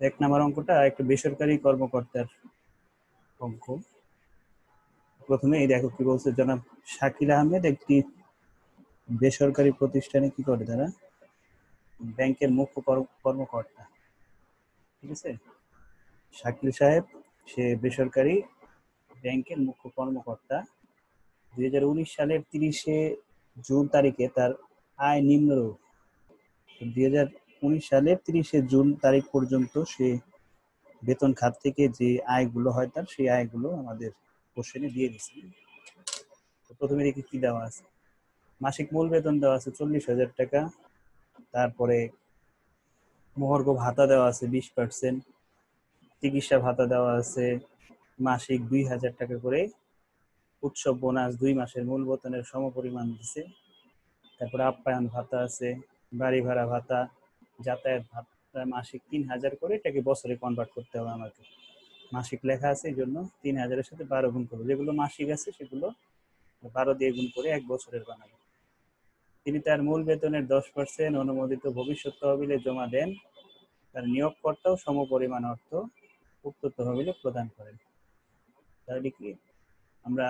এক নম্বর অঙ্কটা একটা বেসরকারি কর্মকর্তার অঙ্ক। প্রথমে এই দেখো কি বলছে, জনাব শাকিল আহমেদ একটি বেসরকারি প্রতিষ্ঠানে কি করে, তারা ব্যাংকের মুখ্য কর্মকর্তা। ঠিক আছে, শাকিল সাহেব সে বেসরকারি ব্যাংকের মুখ্য কর্মকর্তা। 2019 সালের 30শে জুন তারিখে তার আয় নিম্নরূপ। 2019 সালের 30শে জুন তারিখ পর্যন্ত সে বেতন খাত থেকে যে আয়গুলো হয় তার, সেই আয়গুলো আমাদের কোশ্চেনে দিয়ে দিচ্ছি। প্রথমে দেখি কি দেওয়া আছে। মাসিক মূল বেতন দেওয়া আছে 40,000 টাকা। তারপরে মহার্ঘ ভাতা দেওয়া আছে 20%। চিকিৎসা ভাতা দেওয়া আছে মাসিক 2,000 টাকা করে। উৎসব বোনাস 2 মাসের মূল বেতনের সমপরিমাণ দিছে। তারপরে আপ্যায়ন ভাতা আছে, বাড়ি ভাড়া ভাতা, যাতায়াত ভাতা মাসিক 3,000 করে। এটাকে বছরে কনভার্ট করতে হবে আমাকে, মাসিক লেখা আছে এই জন্য 3,000-এর সাথে 12 গুণ করবো। যেগুলো মাসিক আছে সেগুলো 12 দিয়ে গুণ করে 1 বছরের বানাবো। তিনি তার মূল বেতনের 10% অনুমোদিত ভবিষ্যৎ তহবিলে জমা দেন। তার নিয়োগকর্তাও সমপরিমাণ অর্থ উক্ত তহবিলে প্রদান করেন। তাহলে কি আমরা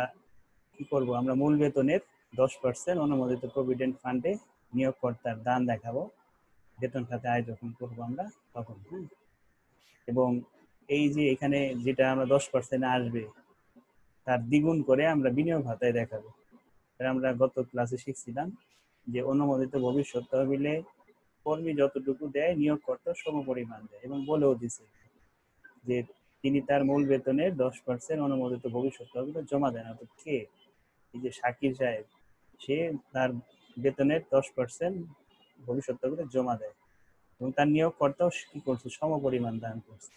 কি করব, আমরা মূল বেতনের 10% অনুমোদিত প্রভিডেন্ট ফান্ডে নিয়োগকর্তার দান দেখাবো বেতন খাতে আয় যখন করবো আমরা তখন। এবং এই যে এখানে যেটা আমরা 10% আসবে তার দ্বিগুণ করে আমরা বিনিয়োগ ভাতায় দেখাবো। আমরা গত ক্লাসে শিখছিলাম যে অনুমোদিত ভবিষ্যৎ তহবিলে কর্মী যতটুকু দেয় নিয়োগকর্তা সমপরিমাণ দেয়, এবং বলেও দিছে যে তিনি তার মূল বেতনের 10% অনুমোদিত ভবিষ্যৎ তহবিলে জমা দেন। অর্থাৎ কে, এই যে শাকির সাহেব, সে তার বেতনের 10% ভবিষ্যৎ তহবিলে জমা দেয় এবং তার নিয়োগকর্তাও কি করছে, সমপরিমাণ দান করছে।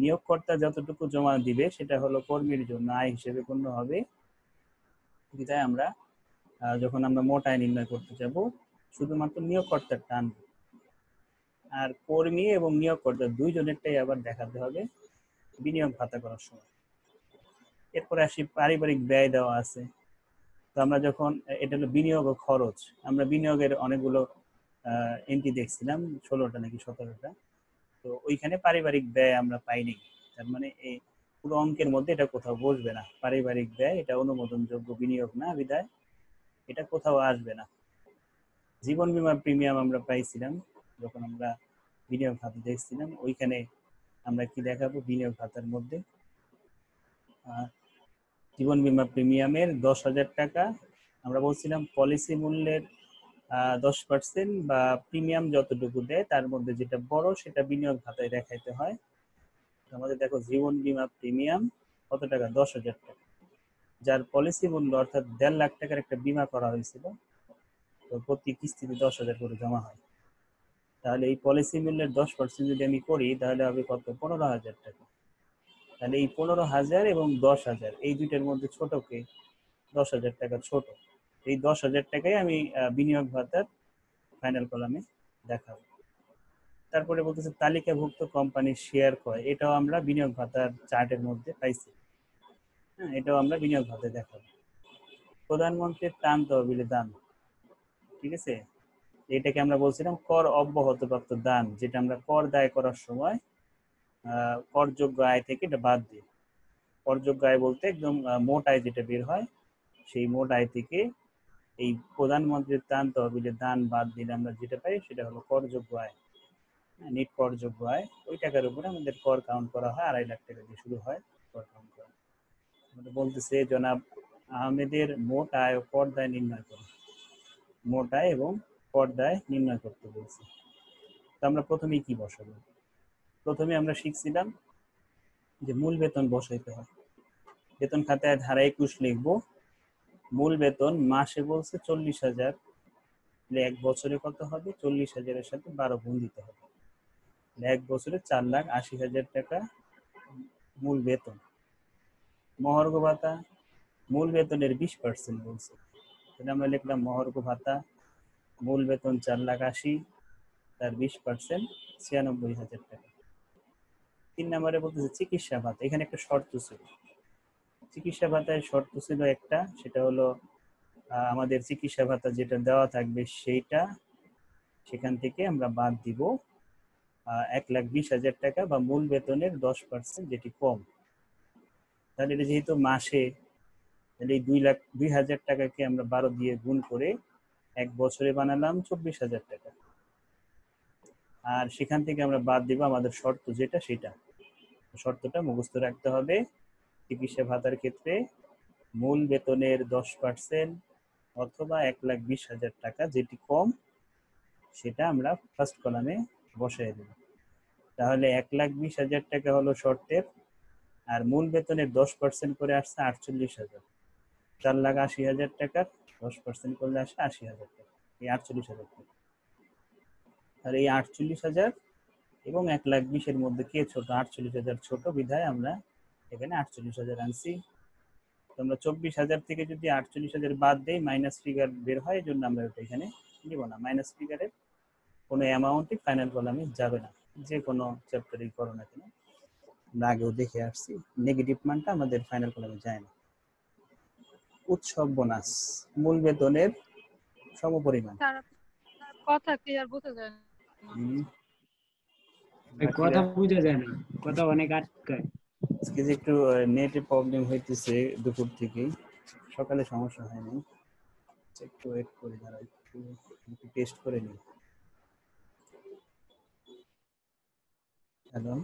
নিয়োগকর্তা যতটুকু জমা দিবে সেটা হলো কর্মীর জন্য আয় হিসেবে গণ্য হবে। তাই আমরা যখন আমরা মোট আয় নির্ণয় করতে যাব শুধুমাত্র নিয়োগকর্তার টান, আর কর্মী এবং নিয়োগকর্তা দুইজনেরটাই আবার দেখাতে হবে বিনিয়োগ ভাতা করার সময়। এরপরে আসি পারিবারিক ব্যয় দেওয়া আছে। তো আমরা যখন এটা হলো বিনিয়োগ ও খরচ, আমরা বিনিয়োগের অনেকগুলো এন্ট্রি দেখছিলাম, 16টা নাকি 17টা। তো ওইখানে পারিবারিক ব্যয় আমরা পাইনি, তার মানে এই পুরো অঙ্কের মধ্যে এটা কোথাও বসবে না। পারিবারিক ব্যয় এটা অনুমোদনযোগ্য বিনিয়োগ না, বিধায় এটা কোথাও আসবে না। জীবন বীমার প্রিমিয়াম আমরা পাইছিলাম যখন আমরা বিনিয়োগ খাতা দেখছিলাম, ওইখানে আমরা কি দেখাবো, বিনিয়োগ খাতার মধ্যে জীবন বীমা প্রিমিয়ামের 10,000 টাকা আমরা বলছিলাম পলিসি মূল্যের 10% বা প্রিমিয়াম যতটুকু দেয় তার মধ্যে যেটা বড় সেটা বিনিয়োগ খাতায় দেখাইতে হয়। আমাদের দেখো জীবন বীমা প্রিমিয়াম কত টাকা, 10,000 টাকা, যার পলিসি মূল্য অর্থাৎ 1.5 লাখ টাকার একটা বিমা করা হয়েছিল। তো প্রতি কিস্তিতে 10,000 করে জমা হয়। তাহলে এই পলিসি মূল্যের 10% যদি আমি করি তাহলে হবে কত, 15,000 টাকা। তাহলে এই 15,000 এবং 10,000 এই দুইটার মধ্যে ছোট কে, 10,000 টাকা ছোট। এই 10,000 টাকায় আমি বিনিয়োগ ভাতার ফাইনাল কলামে দেখাবো। তারপরে বলতেছে তালিকাভুক্ত কোম্পানির শেয়ার ক্রয়, এটাও আমরা বিনিয়োগ ভাতার চার্টের মধ্যে পাইছি। হ্যাঁ, এটাও আমরা বিনিয়োগ ভাতায় দেখাবো। প্রধানমন্ত্রীর ত্রাণ তহবিলে দান, ঠিক আছে, এটাকে আমরা বলছিলাম কর অব্যাহতপ্রাপ্ত দান, যেটা আমরা কর দায় করার সময় করযোগ্য আয় থেকে এটা বাদ দিই। করযোগ্য আয় বলতে একদম মোট আয় যেটা বের হয়, সেই মোট আয় থেকে এই প্রধানমন্ত্রীর ত্রাণ তহবিলে দান বাদ দিলে আমরা যেটা পাই সেটা হলো করযোগ্য আয়, নিট করযোগ্য আয়। ওই টাকার উপরে আমাদের কর কাউন্ট করা হয়, 2.5 লাখ টাকা দিয়ে শুরু হয় কর কাউন্ট করা। আমাদের বলতেছে জনাব আহমেদের মোট আয় ও কর দায় নির্ণয় করো, মোট আয় এবং কর দায় নির্ণয় করতে বলছি। তো আমরা প্রথমেই কি বসাবো, প্রথমে আমরা শিখছিলাম যে মূল বেতন বসাইতে হয়। বেতন খাতায় ধারা 21 লিখবো। মূল বেতন মাসে বলছে 40,000, এক বছরে কত হবে, 40,000-এর সাথে 12 গুণ দিতে হবে। এক বছরে 4,80,000 টাকা মূল বেতন। মহার্ঘ ভাতা মূল বেতনের 20% বলছে, তাহলে আমরা লিখলাম মহার্ঘ ভাতা মূল বেতন 4,80,000, তার 20% 96,000 টাকা। 3 নম্বরে বলতেছে চিকিৎসা ভাতা, এখানে একটা শর্ত ছিল। চিকিৎসা ভাতায় শর্ত ছিল একটা, সেটা হলো আমাদের চিকিৎসা ভাতা যেটা দেওয়া থাকবে সেইটা সেখান থেকে আমরা বাদ দিব 1,20,000 টাকা বা মূল বেতনের 10% যেটি কম। তাহলে এটা যেহেতু মাসে, তাহলে এই 2,02,000 টাকাকে আমরা 12 দিয়ে গুণ করে 1 বছরে বানালাম 24,000 টাকা। আর সেখান থেকে আমরা বাদ দিব আমাদের শর্ত যেটা সেটা, শর্তটা মুখস্থ রাখতে হবে। চিকিৎসা ভাতার ক্ষেত্রে মূল বেতনের 10% অথবা 1,20,000 টাকা যেটি কম সেটা আমরা ফার্স্ট কলামে বসাই দেব। তাহলে 1,20,000 টাকা হলো শর্তের, আর মূল বেতনের 10% করে আসছে 48,000। 4,80,000 টাকার 10% করলে আসে 80,000 টাকা, এই 48,000 টাকা। আর এই 48,000 এবং 1,20,000 মধ্যে কে ছোট? 48,000 ছোট, বিধায় আমরা এখানে 48,000 আনছি। আমরা 24,000 থেকে যদি 48,000 বাদ দেই মাইনাস ফিগার বের হয়, এই জন্য আমরা ওটা এখানে নিব না। মাইনাস ফিগারের কোনো অ্যামাউন্টই ফাইনাল কলামে যাবে না, যে কোনো চ্যাপ্টারই করো না কেন। আমরা আগেও দেখে আসছি নেগেটিভ মানটা আমাদের ফাইনাল কলামে যায় না। উৎসব বোনাস মূল বেতনের সমপরিমাণ। কথা ক্লিয়ার বোঝা যায় না। কথা বোঝা যায় না, কথা অনেক আটকায়। আজকে যে একটু নেটে প্রবলেম হইতেছে দুপুর থেকেই, সকালে সমস্যা হয়নি। একটু ওয়েট করে দাঁড়াই, একটু টেস্ট করে নিই। হ্যালো,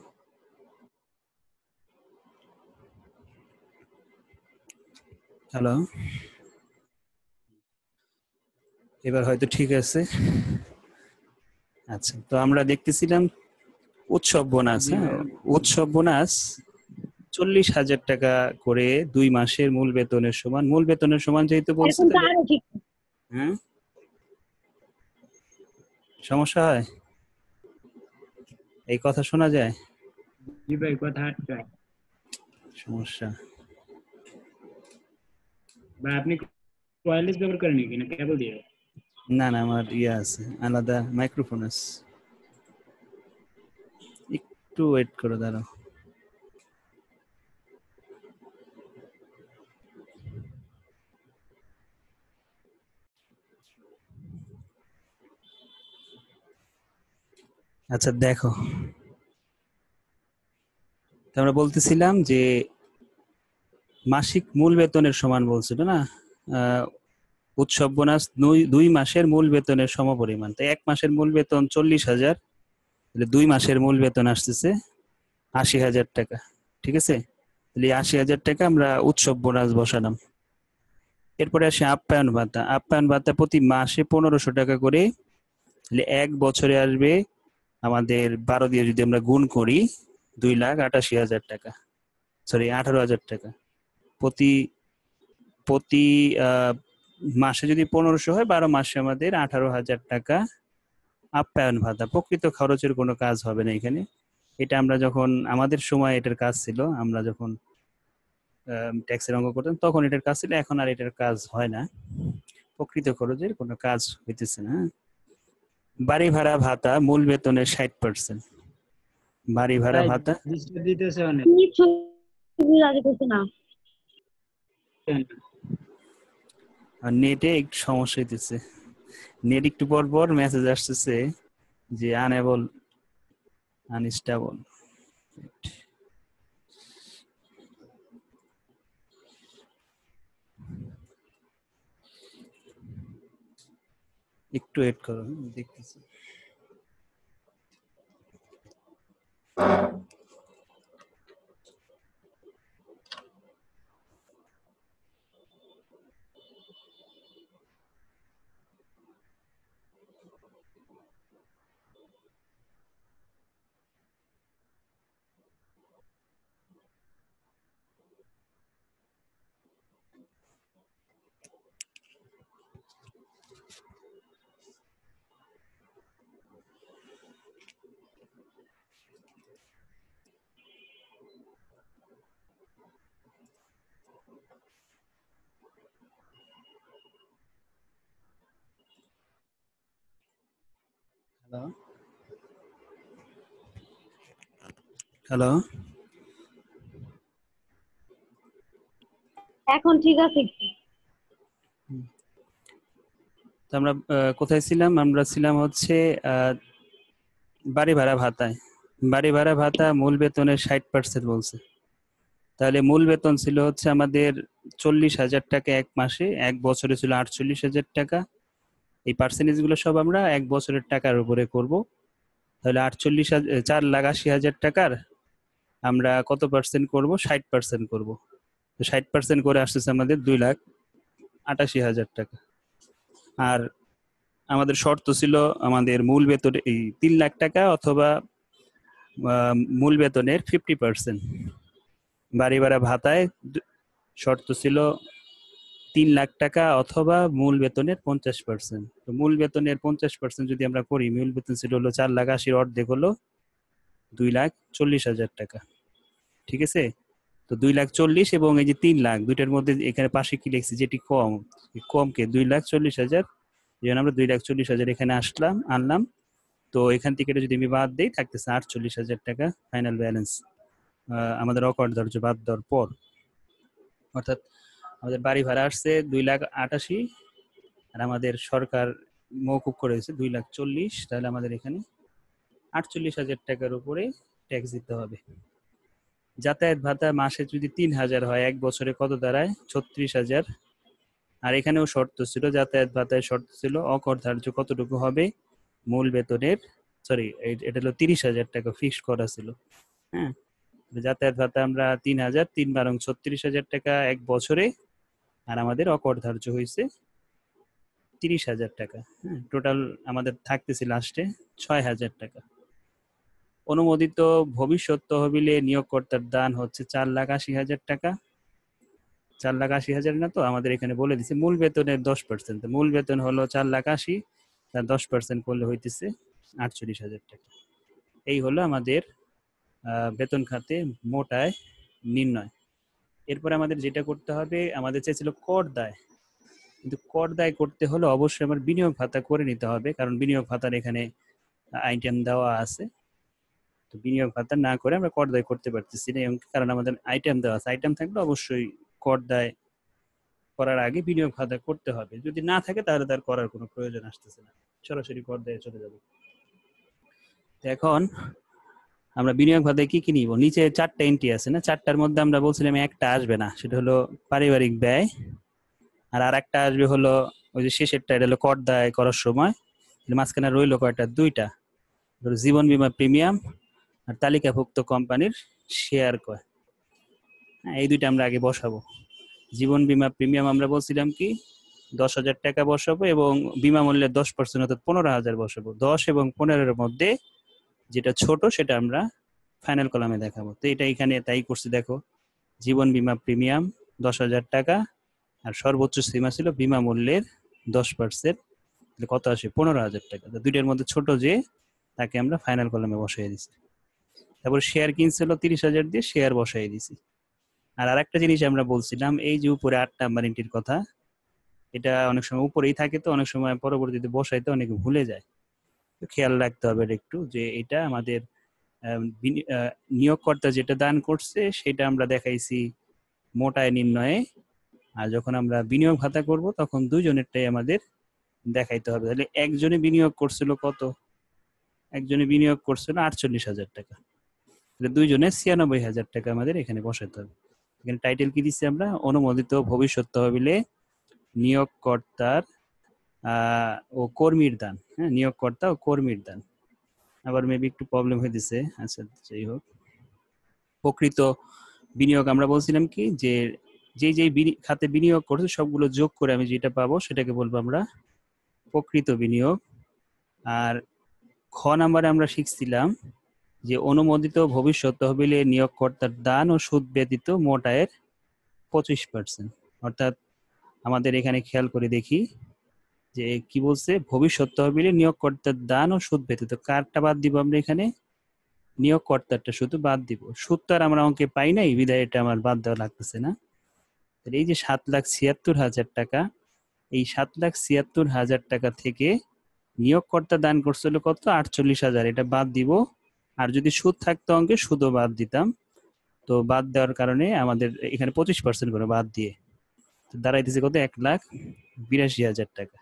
হ্যালো, এবার হয়তো ঠিক আছে। আচ্ছা, তো আমরা দেখতেছিলাম উৎসব বোনাস। হ্যাঁ, উৎসব বোনাস 40,000 টাকা করে 2 মাসের মূল বেতনের সমান। মূল বেতনের সমান যেহেতু বলছে, হ্যাঁ সমস্যা হয়, এই কথা শোনা যায়। জি ভাই, কথা আটকায়। সমস্যা। ভাই আপনি ওয়্যারলেস ব্যবহার করেন নাকি, না কেবল দিয়ে? না না, আমার ইয়ে আছে, আলাদা মাইক্রোফোন আছে। একটু ওয়েট করো, দাঁড়াও। আচ্ছা দেখো, আমরা বলতেছিলাম যে মাসিক মূল বেতনের সমান বলছিল না, উৎসব বোনাস 2 মাসের মূল বেতনের সমপরিমাণ। তো 1 মাসের মূল বেতন 40,000, তাহলে 2 মাসের মূল বেতন আসতেছে 80,000 টাকা। ঠিক আছে, তাহলে 80,000 টাকা আমরা উৎসব বোনাস বসালাম। এরপরে আসে আপ্যায়ন ভাতা। আপ্যায়ন ভাতা প্রতি মাসে 1,500 টাকা করে, তাহলে 1 বছরে আসবে আমাদের 12 দিয়ে যদি আমরা গুণ করি 2,88,000 টাকা, সরি 18,000 টাকা। প্রতি প্রতি মাসে যদি 1,500 হয়, 12 মাসে আমাদের 18,000 টাকা আপ্যায়ন ভাতা। প্রকৃত খরচের কোনো কাজ হবে না এখানে। এটা আমরা যখন আমাদের সময় এটার কাজ ছিল, আমরা যখন ট্যাক্সের অঙ্ক করতাম তখন এটার কাজ ছিল, এখন আর এটার কাজ হয় না। প্রকৃত খরচের কোনো কাজ হইতেছে না। বাড়ি ভাড়া ভাতা মূল বেতনের 60%। বাড়ি ভাড়া ভাতা দিতেছে অনেক। আর নেটে একটু সমস্যা হইতেছে, নেট একটু পর পর মেসেজ আসতেছে যে আনএবল, আনস্টেবল। একটু ওয়েট করো, দেখতেছি। হ্যালো, হ্যালো, এখন ঠিক আছে। তো আমরা কোথায় ছিলাম? আমরা ছিলাম হচ্ছে বাড়ি ভাড়া ভাতায়, বাড়ি ভাড়া ভাতা মূল বেতনের 60% বলছে। তাহলে মূল বেতন ছিল হচ্ছে আমাদের 40,000 টাকা এক মাসে, এক বছরে ছিল 48,000 টাকা। এই পার্সেন্টেজ গুলো সব আমরা এক বছরের টাকার উপরে করব। তাহলে 4,80,000 টাকার আমরা কত পার্সেন্ট করব? 60% করব। তো 60% করে আসতেছে আমাদের 2,88,000 টাকা। আর আমাদের শর্ত ছিল আমাদের মূল বেতন এই 3 লাখ টাকা অথবা মূল বেতনের 50%। বাড়ি ভাড়া ভাতায় শর্ত ছিল 3 লাখ টাকা অথবা মূল বেতনের 50%। তো মূল বেতনের 50% যদি আমরা করি, মূল বেতন ছিল হলো 4,80,000, অর্ধেক হলো 2,40,000 টাকা। ঠিক আছে? তো 2,40,000 এবং এই যে 3 লাখ, দুইটার মধ্যে এখানে পাশে কি লিখছি যেটি কম, কমকে 2,40,000, যেখানে আমরা 2,40,000 এখানে আনলাম। তো এখান থেকে যদি আমি বাদ দিই, থাকতেছে 48,000 টাকা ফাইনাল ব্যালেন্স আমাদের অকরধার্য বাদ দেওয়ার পর। অর্থাৎ আমাদের বাড়ি ভাড়া আসছে 2,88,000 আর আমাদের সরকার মওকুফ করেছে 2,40,000। তাহলে আমাদের এখানে 48,000 টাকার উপরে ট্যাক্স দিতে হবে। যাতায়াত ভাতা মাসে যদি 3,000 হয়, এক বছরে কত দাঁড়ায়? 36,000। আর এখানেও শর্ত ছিল, যাতায়াত ভাতায় শর্ত ছিল অকরধার্য কতটুকু হবে? মূল বেতনের এটা হলো 30,000 টাকা ফিক্সড করা ছিল। হ্যাঁ, যাতায়াত ভাতা আমরা 3,000, 3 বারং 36,000 টাকা এক বছরে। আর আমাদের অকরধার্য হয়েছে 30,000 টাকা। হ্যাঁ, টোটাল আমাদের থাকতেছে লাস্টে 6,000 টাকা। অনুমোদিত ভবিষ্যৎ তহবিলে নিয়োগকর্তার দান হচ্ছে 4,80,000 টাকা। 4,80,000 না, তো আমাদের এখানে বলে দিচ্ছে মূল বেতনের 10%। মূল বেতন হলো 4,80,000, তার 10% করলে হইতেছে 48,000 টাকা। এই হলো আমাদের বেতন খাতে মোট আয় নির্ণয়। এরপরে আমাদের যেটা করতে হবে, আমাদের চাইছিল কর দায়, কিন্তু কর দায় করতে হলে অবশ্যই আমার বিনিয়োগ ভাতা করে নিতে হবে, কারণ বিনিয়োগ ভাতার এখানে আইটেম দেওয়া আছে। তো বিনিয়োগ ভাতা না করে আমরা কর দায় করতে পারতেছি না, কারণ আমাদের আইটেম দেওয়া আছে। আইটেম থাকলে অবশ্যই কর দায় করার আগে বিনিয়োগ ভাতা করতে হবে। যদি না থাকে তাহলে তার করার কোনো প্রয়োজন আসতেছে না, সরাসরি কর দায়ে চলে যাবে। এখন আমরা বিনিয়োগ ভাতায় কি কি নিব? নিচে 4টা এন্ট্রি আছে না, 4টার মধ্যে আমরা বলছিলাম একটা আসবে না, সেটা হলো পারিবারিক ব্যয়। আর একটা আসবে হলো ওই যে শেষেরটা, এটা হলো কর দায় করার সময়। মাঝখানে রইলো কয়টা? 2টা, জীবন বীমা প্রিমিয়াম আর তালিকাভুক্ত কোম্পানির শেয়ার কয়। হ্যাঁ, এই 2টা আমরা আগে বসাবো। জীবন বীমা প্রিমিয়াম আমরা বলছিলাম কি 10,000 টাকা বসাবো এবং বিমা মূল্যের 10% অর্থাৎ 15,000 বসাবো। 10 এবং 15-এর মধ্যে যেটা ছোট সেটা আমরা ফাইনাল কলামে দেখাবো। তো এটা এখানে তাই করছি, দেখো জীবন বীমা প্রিমিয়াম 10,000 টাকা আর সর্বোচ্চ সীমা ছিল বিমা মূল্যের 10%, কত আসে? 15,000 টাকা। তো 2টার মধ্যে ছোট যে তাকে আমরা ফাইনাল কলামে বসাই দিছি। তারপর শেয়ার কিনছিল 30,000 দিয়ে, শেয়ার বসাই দিছি। আর আরেকটা জিনিস আমরা বলছিলাম, এই যে উপরে 8 নাম্বার এন্ট্রির কথা, এটা অনেক সময় উপরেই থাকে, তো অনেক সময় পরবর্তীতে বসাইতে অনেকে ভুলে যায়। তো খেয়াল রাখতে হবে একটু যে এটা আমাদের নিয়োগকর্তা যেটা দান করছে সেটা আমরা দেখাইছি মোট আয় নির্ণয়ে, আর যখন আমরা বিনিয়োগ ভাতা করব তখন দুইজনেরটাই আমাদের দেখাইতে হবে। তাহলে একজনে বিনিয়োগ করছিল কত? একজনে বিনিয়োগ করছিল 48,000 টাকা, তাহলে দুইজনে 96,000 টাকা আমাদের এখানে বসাতে হবে। এখানে টাইটেল কি দিচ্ছি আমরা? অনুমোদিত ভবিষ্যৎ তহবিলে নিয়োগকর্তার ও কর্মীর দান। হ্যাঁ, নিয়োগকর্তা ও কর্মীর দান। আবার মেবি একটু প্রবলেম হইতেছে। আচ্ছা, যাই হোক, প্রকৃত বিনিয়োগ আমরা বলছিলাম কি যে যেই খাতে বিনিয়োগ করছে সবগুলো যোগ করে আমি যেটা পাবো সেটাকে বলবো আমরা প্রকৃত বিনিয়োগ। আর খ নাম্বারে আমরা শিখছিলাম যে অনুমোদিত ভবিষ্যৎ তহবিলে নিয়োগকর্তার দান ও সুদ ব্যতীত মোট আয়ের 25%। অর্থাৎ আমাদের এখানে খেয়াল করে দেখি যে কি বলছে, ভবিষ্যৎ তহবিলে নিয়োগকর্তার দান ও সুদ ব্যতীত। কারটা বাদ দিব আমরা? এখানে নিয়োগকর্তারটা শুধু বাদ দিব। সুদ তো আর আমরা অঙ্কে পাই নাই, বিধায় এটা আমার বাদ দেওয়া লাগতেছে না। এই যে 7,76,000 টাকা, এই 7,76,000 টাকা থেকে নিয়োগকর্তা দান করছিল কত? 48,000, এটা বাদ দিব। আর যদি সুদ থাকতো অঙ্কে, সুদও বাদ দিতাম। তো বাদ দেওয়ার কারণে আমাদের এখানে 25% করে বাদ দিয়ে দাঁড়াইতেছে কত? 1,82,000 টাকা।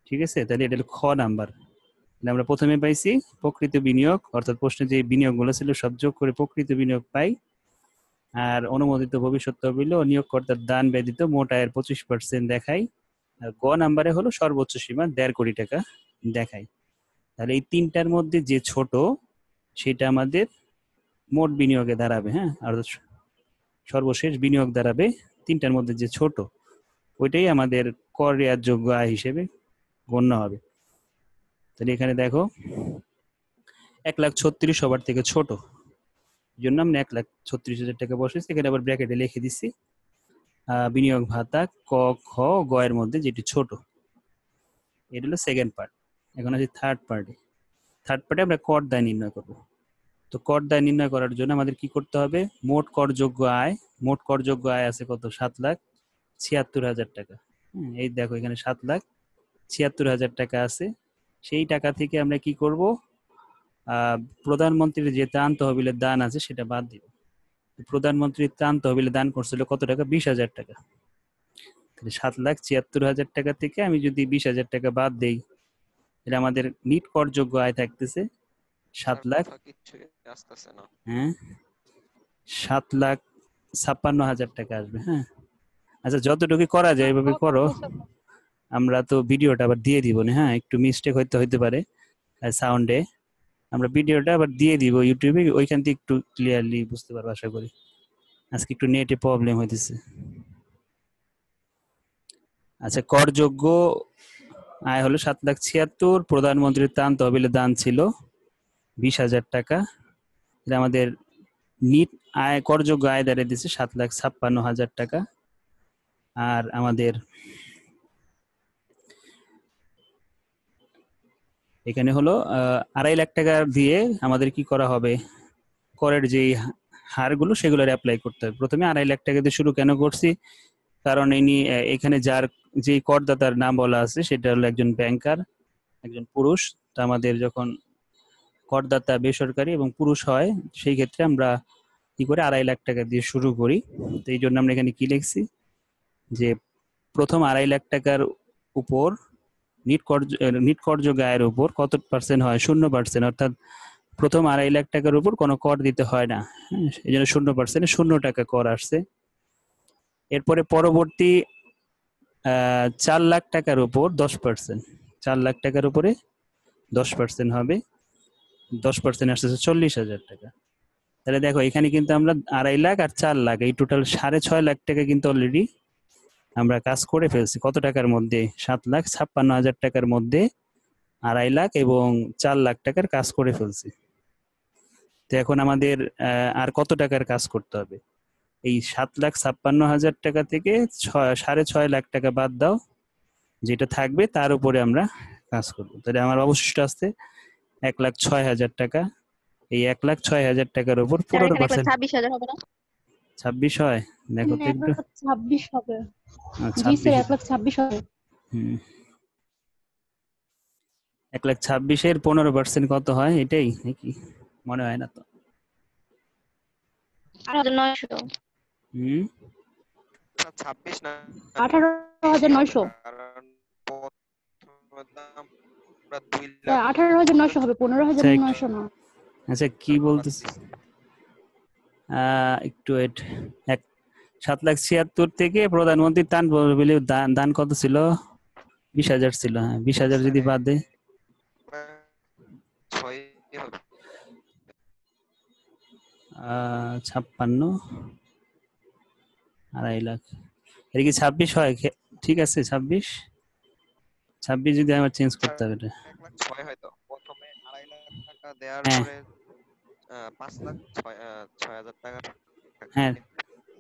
ঠিক আছে, তাহলে এটা হলো খ নাম্বার। আমরা প্রথমে পাইছি প্রকৃত বিনিয়োগ, অর্থাৎ প্রশ্নে যে বিনিয়োগগুলো ছিল সব যোগ করে প্রকৃত বিনিয়োগ পাই। আর অনুমোদিত ভবিষ্যৎ তহবিল ও নিয়োগকর্তার দান ব্যতীত মোট আয়ের 25% দেখাই। আর গ নাম্বারে হলো সর্বোচ্চ সীমা 1.5 কোটি টাকা দেখাই। তাহলে এই তিনটার মধ্যে যে ছোট সেটা আমাদের মোট বিনিয়োগে দাঁড়াবে। হ্যাঁ, আর সর্বশেষ বিনিয়োগ দাঁড়াবে তিনটার মধ্যে যে ছোট, ওইটাই আমাদের কর রেয়াতযোগ্য আয় হিসেবে গণ্য হবে। তাহলে এখানে দেখো 1,36,000 সবার থেকে ছোট, এই জন্য আমরা 1,36,000 টাকা বসেছি। এখানে আবার ব্র্যাকেটে লিখে দিচ্ছি বিনিয়োগ ভাতা ক খ গ এর মধ্যে যেটি ছোট। এটা হলো সেকেন্ড পার্ট। এখন আছে থার্ড পার্টে। থার্ড পার্টে আমরা কর দায় নির্ণয় করব। তো কর দায় নির্ণয় করার জন্য আমাদের কি করতে হবে? মোট করযোগ্য আয়, মোট করযোগ্য আয় আছে কত? 7,76,000 টাকা। এই দেখো এখানে 7,76,000 টাকা আছে। সেই টাকা থেকে আমরা কি করব? প্রধানমন্ত্রীর যে ত্রাণ তহবিলের দান আছে সেটা বাদ দিব। প্রধানমন্ত্রীর ত্রাণ তহবিলে দান করছিল কত টাকা? 20,000 টাকা। 7,76,000 টাকা থেকে আমি যদি 20,000 টাকা বাদ দেই, এটা আমাদের নিট করযোগ্য আয় থাকতেছে 7,56,000 টাকা আসবে। হ্যাঁ, আচ্ছা যতটুকু করা যায় এভাবে করো। আমরা তো ভিডিওটা আবার দিয়ে দিব না। হ্যাঁ, একটু মিস্টেক হইতে পারে সাউন্ডে। আমরা ভিডিওটা আবার দিয়ে দিব ইউটিউবে, ওইখান থেকে একটু ক্লিয়ারলি বুঝতে পারবো আশা করি। আজকে একটু নেটে প্রবলেম হইতেছে। আচ্ছা, করযোগ্য আয় হলো 7,76,000। প্রধানমন্ত্রীর ত্রাণ তহবিলে দান ছিল 20,000 টাকা। এটা আমাদের নিট আয়, করযোগ্য আয় দাঁড়িয়ে দিচ্ছে 7,56,000 টাকা। আর আমাদের এখানে হলো 2.5 লাখ টাকা দিয়ে আমাদের কি করা হবে? করের যে হারগুলো সেগুলো অ্যাপ্লাই করতে হবে। প্রথমে 2.5 লাখ টাকা দিয়ে শুরু কেন করছি? কারণ ইনি এখানে যার যে করদাতার নাম বলা আছে সেটা হলো একজন ব্যাংকার, একজন পুরুষ। তো আমাদের যখন করদাতা বেসরকারি এবং পুরুষ হয়, সেই ক্ষেত্রে আমরা কি করে 2.5 লাখ টাকা দিয়ে শুরু করি। তো এই জন্য আমরা এখানে কি লিখছি যে প্রথম 2.5 লাখ টাকার উপর নিট করযোগ্য আয়ের উপর কত পার্সেন্ট হয়? 0%। অর্থাৎ প্রথম 2.5 লাখ টাকার উপর কোনো কর দিতে হয় না। এই জন্য 0%, 0 টাকা কর আসছে। এরপরে পরবর্তী 4 লাখ টাকার উপর 10%, 4 লাখ টাকার উপরে 10% হবে। 10% আসতেছে 40,000 টাকা। তাহলে দেখো এখানে কিন্তু আমরা 2.5 লাখ আর 4 লাখ, এই টোটাল 6.5 লাখ টাকা কিন্তু অলরেডি আমরা কাজ করে ফেলছি। কত টাকার মধ্যে? 7,56,000 টাকার মধ্যে 2.5 লাখ এবং 4 লাখ টাকার কাজ করে ফেলছি। তো এখন আমাদের আর কত টাকার কাজ করতে হবে? এই 7,56,000 টাকা থেকে 6.5 লাখ টাকা বাদ দাও, যেটা থাকবে তার উপরে আমরা কাজ করবো। তাহলে আমার অবশিষ্ট আছে 1,06,000 টাকা। এই 1,06,000 টাকার উপর 15%। 26,000 হবে না? 26 হয়? দেখো তো একটু। 1,26,000 হবে। জি 26 স্যার, 1,26,000 হবে। 1,26,000-এর 15% কত হয়? এটাই নাকি? মনে হয় না তো। 18,900। 26 না, 18,900। কারণ প্রথমে দাম আমরা 2 লাখ 18,900 হবে, 15,900 না। আচ্ছা কি বলতেছি একটু ওয়েট। 7,76,000 থেকে প্রধানমন্ত্রী দান কত ছিল? 20,000 ছিল। হ্যাঁ, 20,000 যদি বাদ দেয় 6 হবে। 56, 2.5 লাখ। এটা কি 26 হয়? ঠিক আছে 26 যদি আমার চেঞ্জ করতে হবে এটা। 1,06,000 হয়তো। প্রথমে 2.5 লাখ টাকা দেওয়ার হ্যাঁ পরে 5,06,000 টাকা। হ্যাঁ,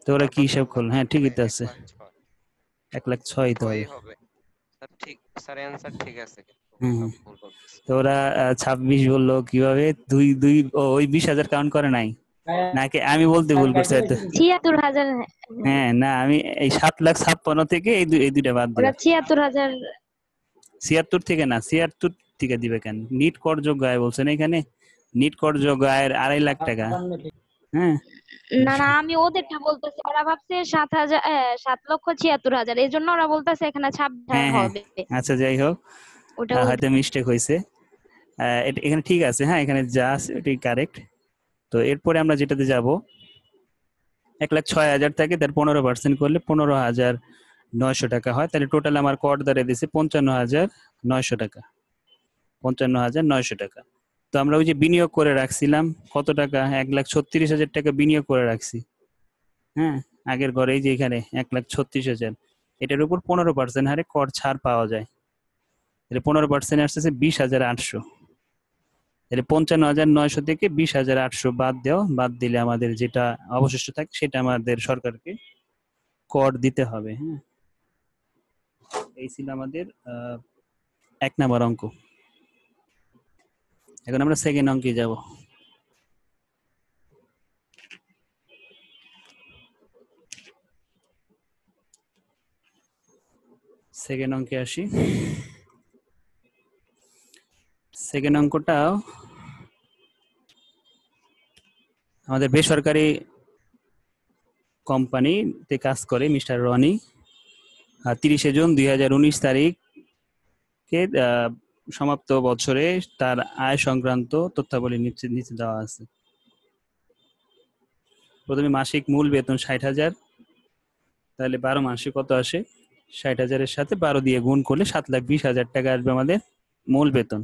তো ওরা কি হিসাব করলো? হ্যাঁ ঠিকই তো আছে, 1,06,000 তো হবে। স্যার ঠিক, স্যার অ্যানসার ঠিক আছে, কিন্তু ভুল বলতেছি। তো ওরা 26 বললো কিভাবে? ওই 20,000 কাউন্ট করে নাই নাকি? আমি বলতে ভুল করছি হয়তো। 76,000। হ্যাঁ না, আমি এই 7,56,000 থেকে এই দুইটা বাদ দিই। 76,000। 76 থেকে না, 76 থেকে দিবে কেন? নিট করযোগ্য আয় বলছেন এখানে। নিট করযোগ্য আয়ের 2.5 লাখ টাকা। হ্যাঁ না না, আমি ওদেরটা বলতেছি। ওরা ভাবছে 7,76,000, এই জন্য ওরা বলতেছে এখানে 26,000 হ্যাঁ হ্যাঁ, হবে। আচ্ছা যাই হোক, ওটা হয়তো মিস্টেক হয়েছে। এখানে ঠিক আছে, হ্যাঁ এখানে যা আছে এটাই কারেক্ট। তো এরপরে আমরা যেটাতে যাব, 1,06,000 থাকে, তার 15% করলে 15,900 টাকা হয়। তাহলে টোটাল আমার কর দাঁড়িয়ে দিচ্ছে 55,900 টাকা, 55,900 টাকা। তো আমরা ওই যে বিনিয়োগ করে রাখছিলাম কত টাকা, 1,36,000 টাকা বিনিয়োগ করে রাখছি। হ্যাঁ, আগের ঘরে এই যে এখানে 1,36,000, এটার উপর 15% হারে কর ছাড় পাওয়া যায়। তাহলে 15% আসতেছে 20,800। তাহলে 55,900 থেকে 20,800 বাদ দিলে আমাদের যেটা অবশিষ্ট থাকে সেটা আমাদের সরকারকে কর দিতে হবে। হ্যাঁ, এই ছিল আমাদের 1 নম্বর অঙ্ক। এখন আমরা সেকেন্ড অঙ্কে যাব। সেকেন্ড অঙ্কে আসি। সেকেন্ড অঙ্কটাও আমাদের বেসরকারি কোম্পানিতে কাজ করে মিস্টার রনি। 30শে জুন 2019 তারিখে সমাপ্ত বছরে তার আয় সংক্রান্ত তথ্যাবলী নিচে দেওয়া আছে। প্রথমে মাসিক মূল বেতন 60,000, তাহলে 12 মাসে কত আসে, 60,000-এর সাথে 12 দিয়ে গুণ করলে 7,20,000 টাকা আসবে আমাদের মূল বেতন।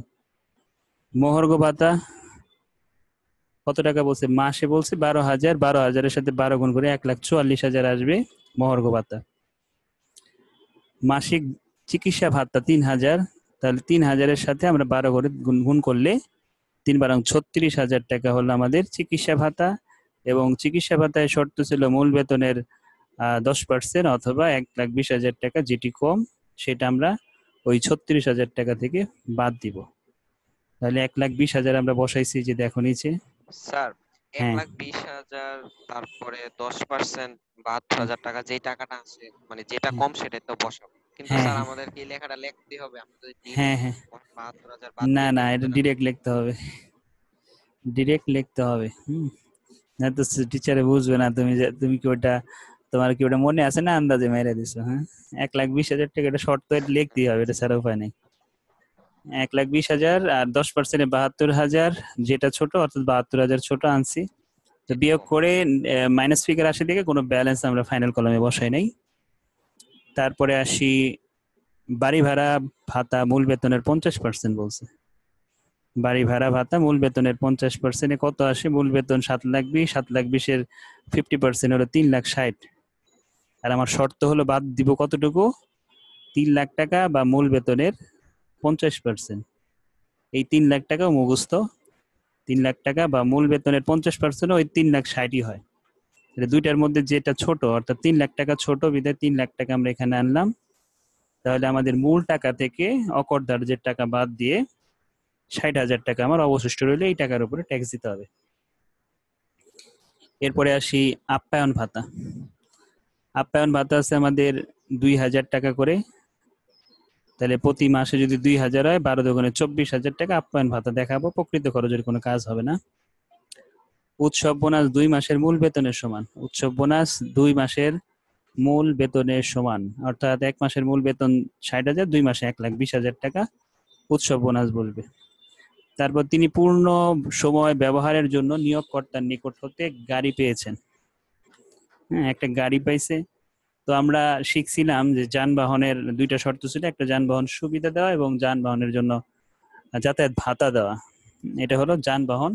মহার্ঘ ভাতা কত টাকা বলছে, মাসে বলছে 12,000, 12,000-এর সাথে 12 গুণ করে 1,44,000 আসবে মহার্ঘ ভাতা। মাসিক চিকিৎসা ভাতা 3,000, তাহলে 3,000-এর সাথে আমরা 12 করে গুণ করলে 3×32,000 টাকা হলো আমাদের চিকিৎসা ভাতা। এবং চিকিৎসা ভাতায় শর্ত ছিল মূল বেতনের 10% অথবা 1,20,000 টাকা, যেটি কম সেটা আমরা ওই 36,000 টাকা থেকে বাদ দিব। তাহলে 1,20,000 আমরা বসাইছি, যে দেখো নিচে। স্যার হ্যাঁ 1,20,000 তারপরে 10% 72,000 টাকা, যেই টাকাটা আছে মানে যেটা হ্যাঁ কম সেটাই তো বসাবো। কিন্তু হ্যাঁ স্যার হ্যাঁ আমাদের কি লেখাটা লিখতে হবে? আমরা যদি হ্যাঁ হ্যাঁ 72,000 বাদ না দিয়ে না, দিই এটা হবে না? ডিরেক্ট লিখতে হবে, ডিরেক্ট লিখতে হবে। না তো টিচারে বুঝবে না তুমি কি ওটা, তোমার কি ওটা মনে আছে না আন্দাজে মেরে দিছো। হ্যাঁ, 1,20,000 টাকা, এটা শর্ত লিখতেই হবে, এটা ছাড়া উপায় নেই। 1,20,000 আর 10% 72,000, যেটা ছোট অর্থাৎ 72,000 ছোট আনছি। তো যেটি বিয়োগ কম। করে মাইনাস ফিগার আসে থেকে কোনো ব্যালেন্স আমরা ফাইনাল কলামে বসাই নাই। তারপরে আসি বাড়ি ভাড়া ভাতা মূল বেতনের 50% বলছে। বাড়ি ভাড়া ভাতা মূল বেতনের 50%-এ কত আসে, মূল বেতন 7,20,000, 7,20,000-এর 50% হলো 3,60,000। আর আমার শর্ত হলো বাদ দিব কতটুকু, 3,00,000 টাকা বা মূল বেতনের 50%। এই 3,00,000 টাকাও মুখস্থ, 3,00,000 টাকা বা মূল বেতনের 50% ওই 3,60,000 হয়। দুইটার মধ্যে যেটা ছোট, অর্থাৎ 3,00,000 টাকা ছোট, বিধায় 3,00,000 টাকা আমরা এখানে আনলাম। তাহলে আমাদের মূল টাকা থেকে অকর ধার্যের টাকা বাদ দিয়ে 60,000 টাকা আমার অবশিষ্ট রইলে এই টাকার উপরে ট্যাক্স দিতে হবে। এরপরে আসি আপ্যায়ন ভাতা। আপ্যায়ন ভাতা আছে আমাদের 2,000 টাকা করে। তাহলে প্রতি মাসে যদি 2,000 হয়, 12 দুগুণে 24,000 টাকা আপ্যায়ন ভাতা দেখাবো, প্রকৃত খরচের কোনো কাজ হবে না। উৎসব বোনাস 2 মাসের মূল বেতনের সমান। উৎসব বোনাস 2 মাসের মূল বেতনের সমান, অর্থাৎ 1 মাসের মূল বেতন 60,000, 2 মাসে 1,20,000 টাকা উৎসব বোনাস বলবে। তারপর তিনি পূর্ণ সময় ব্যবহারের জন্য নিয়োগকর্তার নিকট হতে গাড়ি পেয়েছেন। হ্যাঁ, একটা গাড়ি পাইছে। তো আমরা শিখছিলাম যে যানবাহনের 2টা শর্ত ছিল, একটা যানবাহন সুবিধা দেওয়া এবং যানবাহনের জন্য যাতায়াত ভাতা দেওয়া। এটা হলো যানবাহন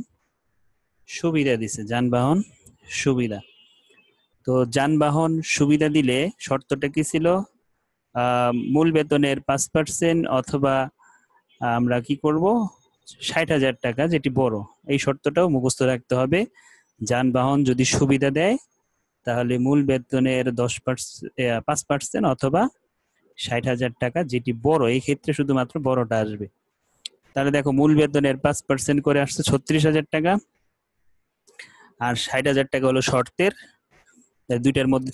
সুবিধা দিছে, যানবাহন সুবিধা। তো যানবাহন সুবিধা দিলে শর্তটা কি ছিল, মূল বেতনের 5% অথবা আমরা কি করব 60,000 টাকা, যেটি বড়। এই শর্তটাও মুখস্থ রাখতে হবে। যানবাহন যদি সুবিধা দেয় তাহলে মূল বেতনের 5% অথবা 60,000 টাকা, যেটি বড়। এই ক্ষেত্রে শুধুমাত্র বড়টা আসবে। তাহলে দেখো মূল বেতনের 5% করে আসছে 36,000 টাকা, আর 60,000 টাকা হলো শর্তের। দুইটার মধ্যে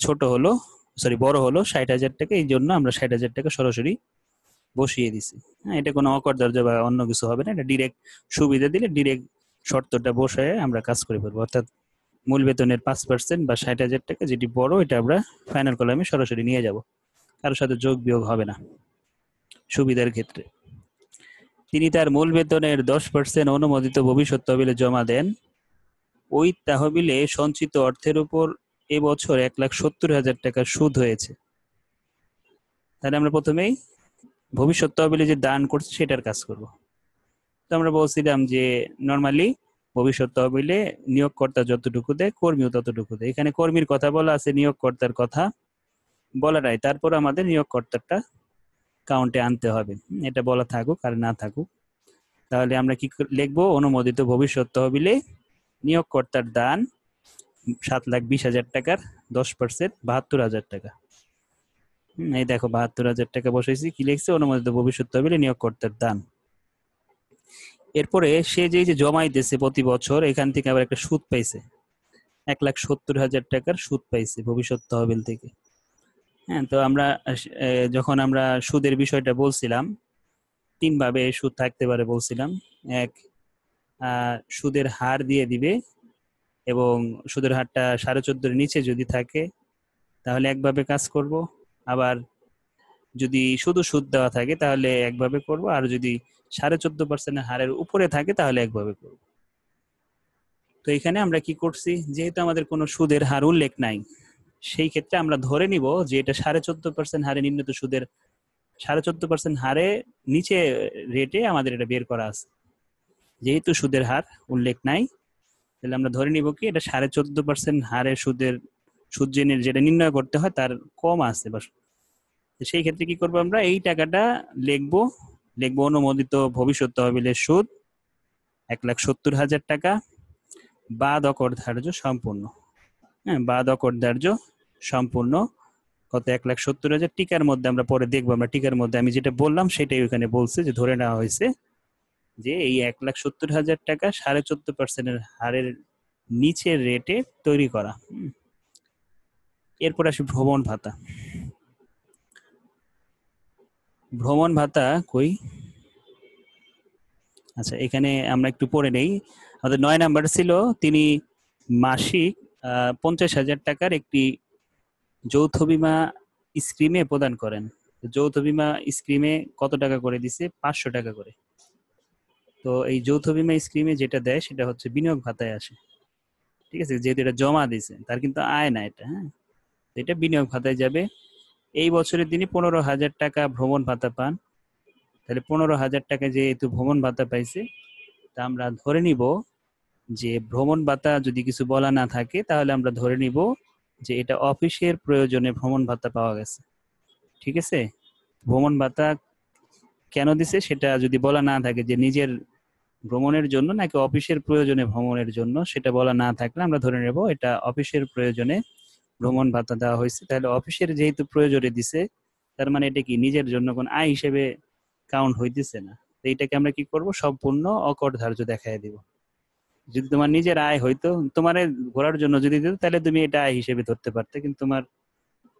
বড় হলো 60,000 টাকা, এই জন্য আমরা 60,000 টাকা সরাসরি বসিয়ে দিছি। হ্যাঁ, এটা কোনো অকর্তব্য বা অন্য কিছু হবে না, এটা ডিরেক্ট সুবিধা দিলে ডিরেক্ট শর্তটা বসায় আমরা কাজ করে ফেলবো। অর্থাৎ মূল বেতনের 5% বা 60,000 টাকা, যেটি বড়, এটা আমরা ফাইনাল কলামে সরাসরি নিয়ে যাব, কারোর সাথে যোগ বিয়োগ হবে না সুবিধার ক্ষেত্রে। তিনি তার মূল বেতনের 10% অনুমোদিত ভবিষ্যৎ তহবিলে জমা দেন। ওই তহবিলে সঞ্চিত অর্থের উপর এবছর 1,70,000 টাকা সুদ হয়েছে। তাহলে আমরা প্রথমেই ভবিষ্যৎ তহবিলে যে দান করছি সেটার কাজ করব। তো আমরা বলছিলাম যে নর্মালি ভবিষ্যৎ তহবিলে নিয়োগকর্তা যতটুকু দেয় কর্মীও ততটুকু দেয়। এখানে কর্মীর কথা বলা আছে, নিয়োগকর্তার কথা বলা নাই। তারপর আমাদের নিয়োগকর্তারটা কাউন্টে আনতে হবে। এটা বলা থাকুক আর না থাকুক। তাহলে আমরা কি লিখবো? অনুমোদিত ভবিষ্যৎ তহবিলে নিয়োগকর্তার দান 7,20,000 টাকার 10% 72,000 টাকা। এই দেখো 72,000 টাকা বসাইছি। কি লিখছে? অনুমোদিত ভবিষ্যৎ তহবিলে নিয়োগকর্তার দান। এরপরে সে যে জমাইতেছে প্রতি বছর, এখান থেকে আবার একটা সুদ পাইছে, 1,70,000 টাকার সুদ পাইছে ভবিষ্যৎ তহবিল থেকে। হ্যাঁ, তো আমরা যখন আমরা সুদের বিষয়টা বলছিলাম, 3 ভাবে সুদ থাকতে পারে বলছিলাম। এক, সুদের হার দিয়ে দিবে, এবং সুদের হারটা 14.5-এর নিচে যদি থাকে তাহলে একভাবে কাজ করব। আবার যদি শুধু সুদ দেওয়া থাকে তাহলে একভাবে করব, আর যদি 14.5% হারের উপরে থাকে তাহলে একভাবে করব। তো এখানে আমরা কি করছি, যেহেতু আমাদের কোনো সুদের হার উল্লেখ নাই, সেই ক্ষেত্রে আমরা ধরে নিব যে এটা 14.5% হারে নিম্নত সুদের 14.5% হারে নিচে রেটে আমাদের এটা বের করা আছে। যেহেতু সুদের হার উল্লেখ নাই, তাহলে আমরা ধরে নিব কি এটা 14.5% হারে সুদের সুদ যেটা নির্ণয় করতে হয় তার কম আছে। বা সেই ক্ষেত্রে কি করবো, আমরা এই টাকাটা লিখবো অনুমোদিত ভবিষ্যৎ তহবিলের সুদ 1,70,000 টাকা বাদ অকর ধার্য সম্পূর্ণ। হ্যাঁ, বাদ অকর ধার্য সম্পূর্ণ কত? 1,70,000। টিকার মধ্যে আমরা পরে দেখবো, আমরা টিকার মধ্যে আমি যেটা বললাম সেটাই ওখানে বলছে, যে ধরে নেওয়া হয়েছে যে এই 1,70,000 টাকা 14.5% হারের নিচের রেটে তৈরি করা। এরপর আসি ভ্রমণ ভাতা। ভ্রমণ ভাতা কই? আচ্ছা, এখানে আমরা একটু পড়ে নেই। আমাদের 9 নাম্বার ছিল, তিনি মাসিক 50,000 টাকার একটি যৌথ বীমা স্কিমে প্রদান করেন। যৌথ বীমা স্কিমে কত টাকা করে দিছে? 500 টাকা করে। তো এই যৌথ বীমা স্কিমে যেটা দেয় সেটা হচ্ছে বিনিয়োগ ভাতায় আসে। ঠিক আছে, যেহেতু এটা জমা দিছে, তার কিন্তু আয় না এটা। হ্যাঁ, এটা বিনিয়োগ ভাতায় যাবে। এই বছরের দিনে 15,000 টাকা ভ্রমণ ভাতা পান। তাহলে 15,000 টাকা যেহেতু ভ্রমণ ভাতা পাইছে, তা আমরা ধরে নিব যে ভ্রমণ ভাতা যদি কিছু বলা না থাকে তাহলে আমরা ধরে নিব যে এটা অফিসের প্রয়োজনে ভ্রমণ ভাতা পাওয়া গেছে। ঠিক আছে, ভ্রমণ ভাতা কেন দিছে সেটা যদি বলা না থাকে, যে নিজের ভ্রমণের জন্য নাকি অফিসের প্রয়োজনে ভ্রমণের জন্য, সেটা বলা না থাকলে আমরা ধরে নেব এটা অফিসের প্রয়োজনে ভ্রমণ ভাতা দেওয়া হয়েছে। তাহলে অফিসের যেহেতু প্রয়োজনে দিছে, তার মানে এটা কি নিজের জন্য কোন আয় হিসেবে কাউন্ট হইতেছে না। তো এইটাকে আমরা কি করব, সম্পূর্ণ অকর ধার্য দেখায় দিব। যদি তোমার নিজের আয় হইতো, তোমার ঘোরার জন্য যদি দিত, তাহলে তুমি এটা আয় হিসেবে ধরতে পারতে, কিন্তু তোমার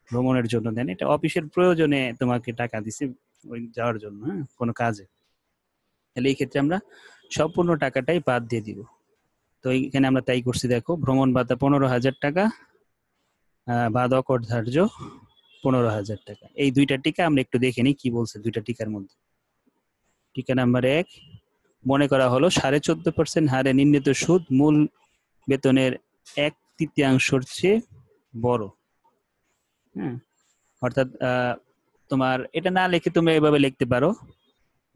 ভ্রমণের জন্য দেন, এটা অফিসের প্রয়োজনে তোমাকে টাকা দিছে ওই যাওয়ার জন্য, হ্যাঁ, কোনো কাজে। তাহলে এই ক্ষেত্রে আমরা সম্পূর্ণ টাকাটাই বাদ দিয়ে দিব। তো এইখানে আমরা তাই করছি। দেখো, ভ্রমণ ভাতা 15,000 টাকা বাদ অকর ধার্য 15,000 টাকা। এই দুইটা টিকা আমরা একটু দেখে নিই কি বলছে দুইটা টিকার মধ্যে। টিকা নাম্বার 1, মনে করা হলো 14.5% হারে নির্ণীত সুদ মূল বেতনের 1/3 চেয়ে বড়। হ্যাঁ, অর্থাৎ তোমার এটা না লিখে তুমি এভাবে লিখতে পারো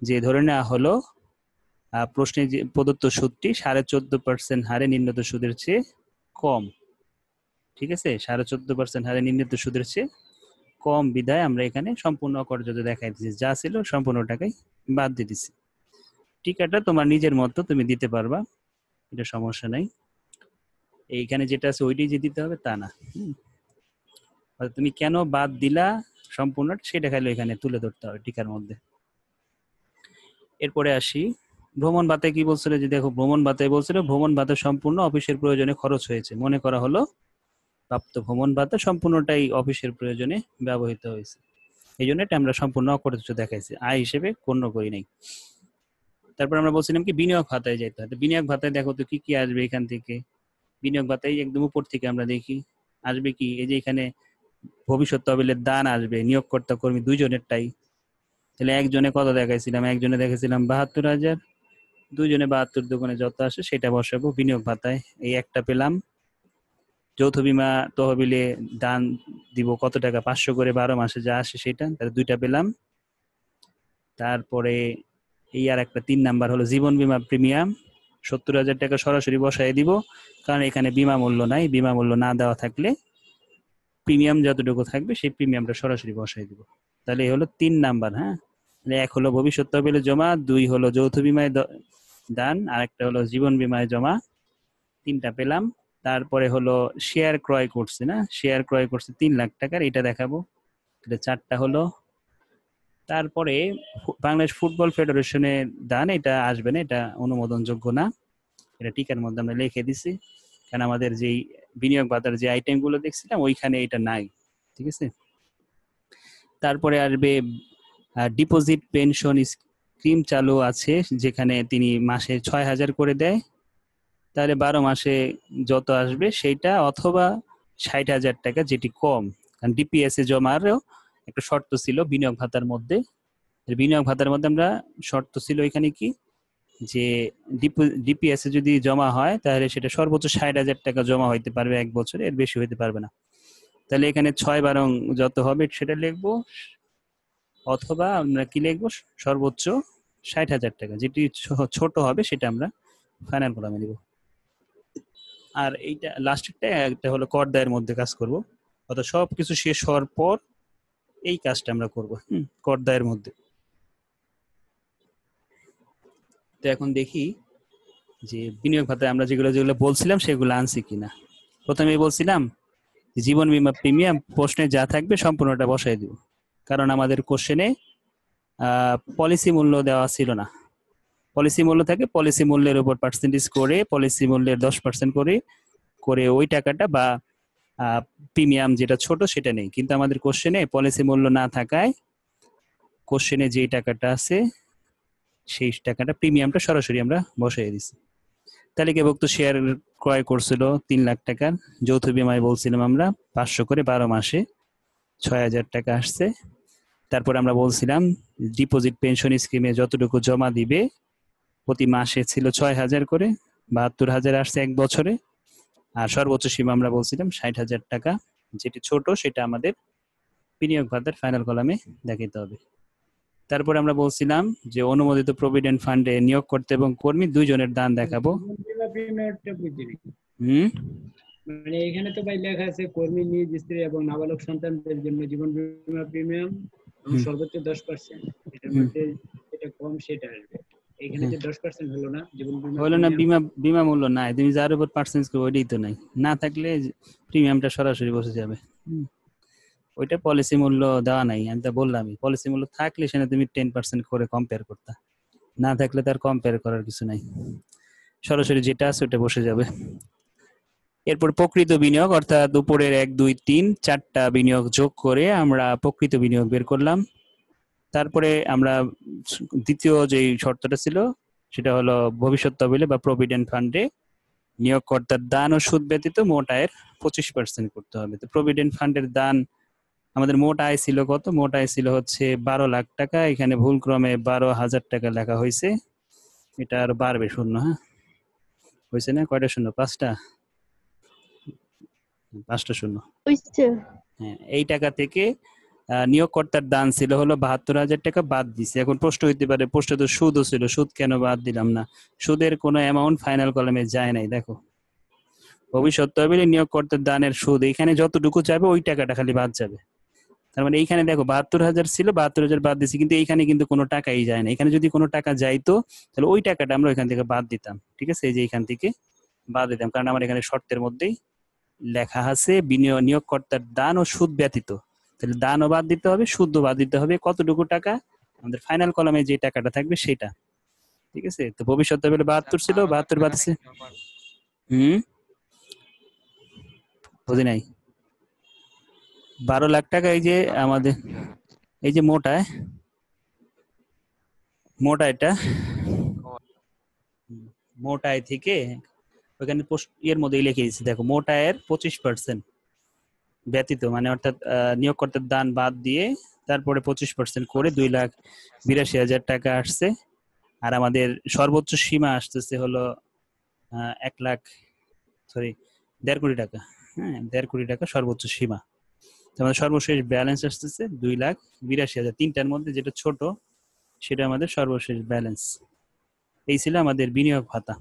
যে ধরে নেওয়া হলো প্রশ্নে যে প্রদত্ত সুদটি 14.5% হারে নির্ণীত সুদের চেয়ে কম। ঠিক আছে, 14.5% হারে নির্ণীত সুদের চেয়ে কম বিধায় আমরা এখানে সম্পূর্ণ অকর্যতা দেখাই দিচ্ছি, যা ছিল সম্পূর্ণ টাকাই বাদ দিয়ে দিচ্ছি। টিকাটা তোমার নিজের মতো তুমি দিতে পারবা, এটা সমস্যা নাই। এইখানে যেটা আছে ওইটাই যে দিতে হবে তা না। তুমি কেন বাদ দিলা সম্পূর্ণ সেটা খালি এখানে তুলে ধরতে হবে টিকার মধ্যে। এরপরে আসি ভ্রমণ ভাতায় কি বলছিল, যে দেখো ভ্রমণ ভাতায় বলছিল ভ্রমণ ভাতা সম্পূর্ণ অফিসের প্রয়োজনে খরচ হয়েছে। মনে করা হলো প্রাপ্ত ভ্রমণ ভাতা সম্পূর্ণটাই অফিসের প্রয়োজনে ব্যবহৃত হয়েছে। এই জন্য এটা আমরা সম্পূর্ণ অকর্তৃত্ব দেখাইছি, আয় হিসেবে গণ্য করি নাই। তারপর আমরা বলছিলাম কি বিনিয়োগ ভাতায় যেতে হয়। বিনিয়োগ ভাতায় দেখো তো কি কি আসবে এখান থেকে। বিনিয়োগ ভাতায় একদম উপর থেকে আমরা দেখি আসবে কি, এই যে এখানে ভবিষ্যৎ তহবিলের দান আসবে, নিয়োগকর্তা কর্মী দুইজনেরটাই। তাহলে একজনে কত দেখাইছিলাম? একজনে দেখাইছিলাম ৭২,০০০, দুইজনে ৭২ দোকানে যত আসে সেটা বসাবো বিনিয়োগ ভাতায়। এই একটা পেলাম। যৌথ বীমা তহবিলে দান দিব কত টাকা? 500 করে 12 মাসে যা আসে সেটা, তাহলে দুইটা পেলাম। তারপরে এই আর একটা 3 নাম্বার হলো জীবন বীমা প্রিমিয়াম ৭০,০০০ টাকা সরাসরি বসায় দিব, কারণ এখানে বীমা মূল্য নাই। বীমা মূল্য না দেওয়া থাকলে প্রিমিয়াম যতটুকু থাকবে সেই প্রিমিয়ামটা সরাসরি বসায় দিব। তাহলে এই হলো 3 নাম্বার। হ্যাঁ, এক হলো ভবিষ্যৎ তহবিলে জমা, 2 হলো যৌথ বীমায় দান, আর একটা হলো জীবন বীমায় জমা। 3টা পেলাম। তারপরে হলো শেয়ার ক্রয় করছে, না শেয়ার ক্রয় করছে 3 লাখ টাকার, এটা দেখাবো। এটা 4টা হলো। তারপরে বাংলাদেশ ফুটবল ফেডারেশনের দান, এটা আসবে না, এটা অনুমোদনযোগ্য না, এটা টিকার মধ্যে আমরা লিখে দিছি, কারণ আমাদের যেই বিনিয়োগ ভাতার যে আইটেম গুলো দেখছিলাম ওইখানে এটা নাই। ঠিক আছে। তারপরে আসবে ডিপোজিট পেনশন স্কিম চালু আছে, যেখানে তিনি মাসে 6,000 করে দেয়, তাহলে 12 মাসে যত আসবে সেইটা, অথবা 60,000 টাকা যেটি কম। কারণ ডিপিএস এ জমারও একটা শর্ত ছিল বিনিয়োগ ভাতার মধ্যে। বিনিয়োগ ভাতার মধ্যে আমরা শর্ত ছিল এখানে কি, যে ডিপিএস এ যদি জমা হয় তাহলে সেটা সর্বোচ্চ 60,000 টাকা জমা হইতে পারবে 1 বছরে, এর বেশি হইতে পারবে না। তাহলে এখানে 6 যত হবে সেটা লিখবো, অথবা আমরা কি লিখবো, সর্বোচ্চ 60,000 টাকা, যেটি ছোট হবে সেটা আমরা ফাইনাল কলামে দিব। আর এইটা লাস্টেরটা একটা হলো কর দায়ের মধ্যে কাজ করব, অর্থাৎ সবকিছু শেষ হওয়ার পর এই কাজটা আমরা করব কর দায়ের মধ্যে। তো এখন দেখি যে বিনিয়োগ ভাতায় আমরা যেগুলো যেগুলো বলছিলাম সেগুলো আনছি কিনা। প্রথমেই বলছিলাম জীবন বীমা প্রিমিয়াম প্রশ্নে যা থাকবে সম্পূর্ণটা বসাই দিব, কারণ আমাদের কোশ্চেনে পলিসি মূল্য দেওয়া ছিল না। পলিসি মূল্য থাকে, পলিসি মূল্যের উপর পার্সেন্টেজ করে, পলিসি মূল্যের 10% করে করে ওই টাকাটা বা প্রিমিয়াম যেটা ছোট সেটা নেই। কিন্তু আমাদের কোশ্চেনে পলিসি মূল্য না থাকায় কোশ্চেনে যেই টাকাটা আছে সেই টাকাটা প্রিমিয়ামটা সরাসরি আমরা বসাই দিছি। তালিকাভুক্ত শেয়ার ক্রয় করছিল 3 লাখ টাকার, যৌথ বিমায় বলছিলাম আমরা 500 করে 12 মাসে 6,000 টাকা আসছে। তারপর আমরা বলছিলাম ডিপোজিট পেনশন স্কিমে যতটুকু জমা দিবে প্রতি মাসে ছিল 6,000 করে, 72,000 আসছে 1 বছরে। আর সর্বোচ্চ সীমা আমরা বলছিলাম 60,000 টাকা, যেটি ছোট সেটা আমাদের বিনিয়োগ ভাতার ফাইনাল কলামে দেখাতে হবে। তারপরে আমরা বলছিলাম যে অনুমোদিত প্রভিডেন্ট ফান্ডে নিয়োগ করতে এবং কর্মী দুইজনের দান দেখাবো। মানে এখানে তো ভাই লেখা আছে কর্মী, নিজ স্ত্রী এবং নাবালক সন্তানদের জন্য জীবন বীমা প্রিমিয়াম সর্বোচ্চ 10%। এটার মধ্যে যেটা কম সেটা আসবে। এখানে যে 10% হলো না জীবন বীমা, হলো না, বিমা মূল্য নাই, তুমি যার উপর পার্সেন্টেজ করবে ওইটাই তো নাই, না থাকলে প্রিমিয়ামটা সরাসরি বসে যাবে। ওইটা পলিসি মূল্য দেওয়া নাই, আমি তো বললামই, পলিসি মূল্য থাকলে সেটা তুমি 10% করে কম্পেয়ার করতা, না থাকলে তার কম্পেয়ার করার কিছু নাই, সরাসরি যেটা আছে ওটা বসে যাবে। এরপর প্রকৃত বিনিয়োগ, অর্থাৎ উপরের 1, 2, 3, 4টা বিনিয়োগ যোগ করে আমরা প্রকৃত বিনিয়োগ বের করলাম। তারপরে আমরা দ্বিতীয় যে শর্তটা ছিল সেটা হলো ভবিষ্যৎ তহবিলে বা প্রভিডেন্ট ফান্ডে নিয়োগকর্তার দান ও সুদ ব্যতীত মোট আয়ের 25% করতে হবে। তো প্রভিডেন্ট ফান্ডের দান আমাদের মোট আয় ছিল কত? মোট আয় ছিল হচ্ছে 12 লাখ টাকা, এখানে ভুলক্রমে 12,000 টাকা লেখা হয়েছে, এটা আর বাড়বে শূন্য। হ্যাঁ, হয়েছে না? কয়টা শূন্য? 5টা শূন্য। হ্যাঁ, এই টাকা থেকে নিয়োগকর্তার দান ছিল হলো 72,000 টাকা, বাদ দিছে। এখন প্রশ্ন হইতে পারে, প্রশ্ন তো সুদও ছিল, সুদ কেন বাদ দিলাম না? সুদের কোনো অ্যামাউন্ট ফাইনাল কলামে যায় নাই। দেখো, ভবিষ্যৎ তহবিলে নিয়োগকর্তার দানের সুদ এখানে যতটুকু যাবে ওই টাকাটা খালি বাদ যাবে। তার মানে এইখানে দেখো 72,000 ছিল, 72,000 বাদ দিছি, কিন্তু এইখানে কিন্তু কোনো টাকাই যায় না। এখানে যদি কোনো টাকা যাইতো তাহলে ওই টাকাটা আমরা ওইখান থেকে বাদ দিতাম। ঠিক আছে, এই যে এইখান থেকে বাদ দিতাম, কারণ আমার এখানে শর্তের মধ্যেই লেখা আছে নিয়োগকর্তার দান ও সুদ ব্যতীত, তাহলে দানও বাদ দিতে হবে, সুদও বাদ দিতে হবে। কতটুকু টাকা? আমাদের ফাইনাল কলামে যে টাকাটা থাকবে সেটা। ঠিক আছে, তো ভবিষ্যৎ তহবিলে 72 ছিল, 72 বাদ দিছে। বুঝি নাই। 12 লাখ টাকা এই যে আমাদের এই যে মোটা মোটায় থেকে ওখানে এর মধ্যে লিখে দিচ্ছি, দেখো মোটায়ের 25% ব্যতীত, মানে অর্থাৎ নিয়োগকর্তার দান বাদ দিয়ে তারপরে 25% করে 2,82,000 টাকা আসছে। আর আমাদের সর্বোচ্চ সীমা আসতেছে হলো 1 লাখ, সরি 1.5 কোটি টাকা। হ্যাঁ, 1.5 কোটি টাকা সর্বোচ্চ সীমা। তো আমাদের সর্বশেষ ব্যালেন্স আসতেছে 2,82,000। তিনটার মধ্যে যেটা ছোট সেটা আমাদের সর্বশেষ ব্যালেন্স। এই ছিল আমাদের বিনিয়োগ ভাতা।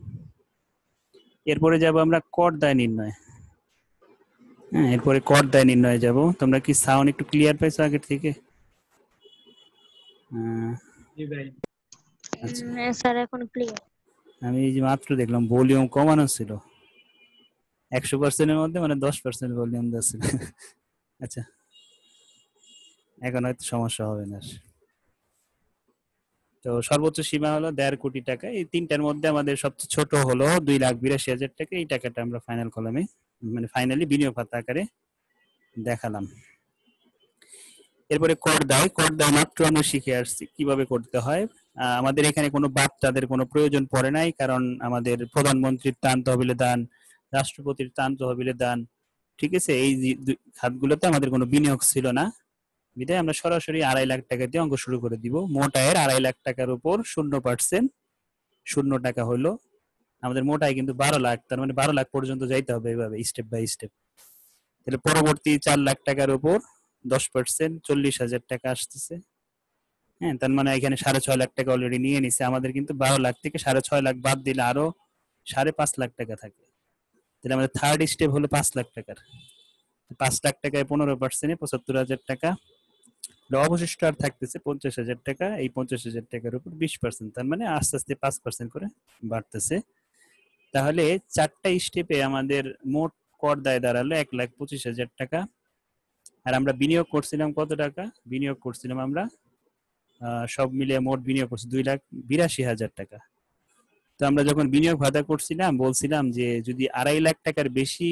এরপরে যাব আমরা কর দায় নির্ণয়। হ্যাঁ, এরপরে কর দায় নির্ণয়ে যাব। তোমরা কি সাউন্ড একটু ক্লিয়ার পাইছো আগের থেকে? জি ভাই। আচ্ছা, হ্যাঁ স্যার এখন ক্লিয়ার। আমি এই যে মাত্র দেখলাম ভলিউম কমানো ছিল 100%-এর মধ্যে, মানে 10% ভলিউম দেওয়া ছিল। আচ্ছা, এখন হয়তো সমস্যা হবে না। তো সর্বোচ্চ সীমা হলো 1.5 কোটি টাকা। এই তিনটার মধ্যে আমাদের সবচেয়ে ছোট হলো 2,82,000 টাকা। এই টাকাটা আমরা ফাইনাল কলামে, মানে ফাইনালি বিনিয়োগ ভাতা আকারে দেখালাম। এরপরে কর দায়। কর দায় মাত্র আমরা শিখে আসছি কিভাবে করতে হয়। আমাদের এখানে কোনো বাদ তাদের কোনো প্রয়োজন পড়ে নাই, কারণ আমাদের প্রধানমন্ত্রীর ত্রাণ তহবিলে দান, রাষ্ট্রপতির ত্রাণ তহবিলে দান, ঠিক আছে, এই খাতগুলোতে আমাদের কোনো বিনিয়োগ ছিল না। বিধায় আমরা সরাসরি 2.5 লাখ টাকা দিয়ে অঙ্ক শুরু করে দিব। মোট আয়ের 2.5 লাখ টাকার উপর 0%, 0 টাকা হলো আমাদের মোট আয় কিন্তু 12 লাখ। তার মানে 12 লাখ পর্যন্ত যাইতে হবে এইভাবে স্টেপ বাই স্টেপ। তাহলে পরবর্তী 4 লাখ টাকার উপর 10% 40,000 টাকা আসতেছে। হ্যাঁ, তার মানে এখানে 6.5 লাখ টাকা অলরেডি নিয়ে নিছে। আমাদের কিন্তু 12 লাখ থেকে 6.5 লাখ বাদ দিলে আরো 5.5 লাখ টাকা থাকে। তাহলে আমাদের থার্ড স্টেপ হলো 5 লাখ টাকার। 5 লাখ টাকায় 15%-এ 75,000 টাকা। অবশিষ্ট আর থাকতেছে 50,000 টাকা। এই 50,000 টাকার উপর 20%, তার মানে আস্তে আস্তে 5% করে বাড়তেছে। তাহলে 4টা স্টেপে আমাদের মোট কর দায় দাঁড়ালো 1,25,000 টাকা। আর আমরা বিনিয়োগ করছিলাম কত টাকা? বিনিয়োগ করছিলাম আমরা সব মিলিয়ে মোট বিনিয়োগ করছি 2,82,000 টাকা। তো আমরা যখন বিনিয়োগ ভাতা করছিলাম বলছিলাম যে যদি 2.5 লাখ টাকার বেশি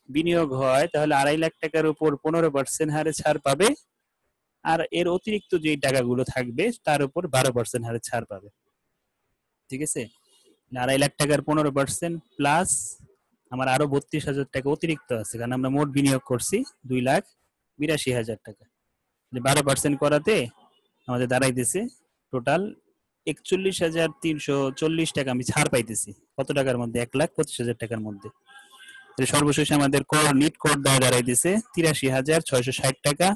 বিনিয়োগ হয় তাহলে 2.5 লাখ টাকার উপর 15% হারে ছাড় পাবে, আর এর অতিরিক্ত যে টাকাগুলো থাকবে তার উপর 12% হারে ছাড় পাবে। ঠিক আছে, 2.5 লাখ টাকার 15% প্লাস আমার আরো 32,000 টাকা অতিরিক্ত আছে, কারণ আমরা মোট বিনিয়োগ করছি 2,82,000 টাকা। 12% করাতে আমাদের দাঁড়াইতেছে টোটাল 41,340 টাকা আমি ছাড় পাইতেছি। কত টাকার মধ্যে? 1,25,000 টাকার মধ্যে। সর্বশেষ আমাদের নিট কর দাঁড়াইতেছে 83,660 টাকা।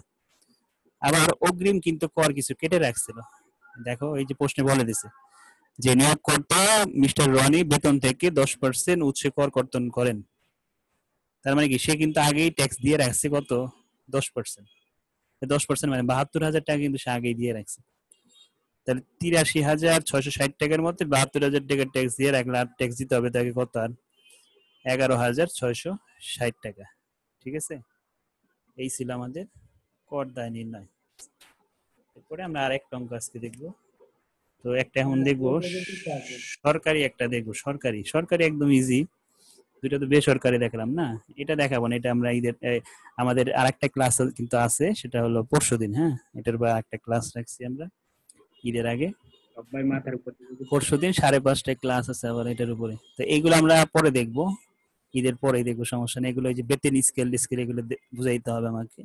আবার অগ্রিম কিন্তু কর কিছু কেটে রাখছিল। দেখো এই যে প্রশ্নে বলে দিছে যে নিয়োগকর্তা মিস্টার রনি বেতন থেকে 10% উৎসে কর কর্তন করেন। তার মানে কি সে কিন্তু আগেই ট্যাক্স দিয়ে রাখছে কত? 10%। 10% মানে 72,000 টাকা কিন্তু সে আগেই দিয়ে রাখছে। তাহলে 83,660 টাকার মধ্যে 72,000 টাকার ট্যাক্স দিয়ে রাখলে আর ট্যাক্স দিতে হবে তাকে কত? আর 11,660 টাকা। ঠিক আছে, এই ছিল আমাদের কর দায় নির্ণয়। এরপরে আমরা আরেকটা অঙ্ক আজকে দেখবো। তো একটা এখন দেখবো সরকারি, একটা দেখবো সরকারি। সরকারি একদম ইজি, দুইটা তো বেসরকারি দেখলাম না, এটা দেখাবো না। এটা আমরা ঈদের আমাদের আরেকটা ক্লাস কিন্তু আছে, সেটা হলো পরশুদিন। হ্যাঁ, এটার উপর একটা ক্লাস রাখছি আমরা ঈদের আগে। সবাই মাথার উপর পরশুদিন 5:30টায় ক্লাস আছে আবার এটার উপরে। তো এইগুলো আমরা পরে দেখবো, ঈদের পরেই দেখবো, সমস্যা নেই। এগুলো যে বেতন স্কেল এগুলো বুঝাইতে হবে আমাকে,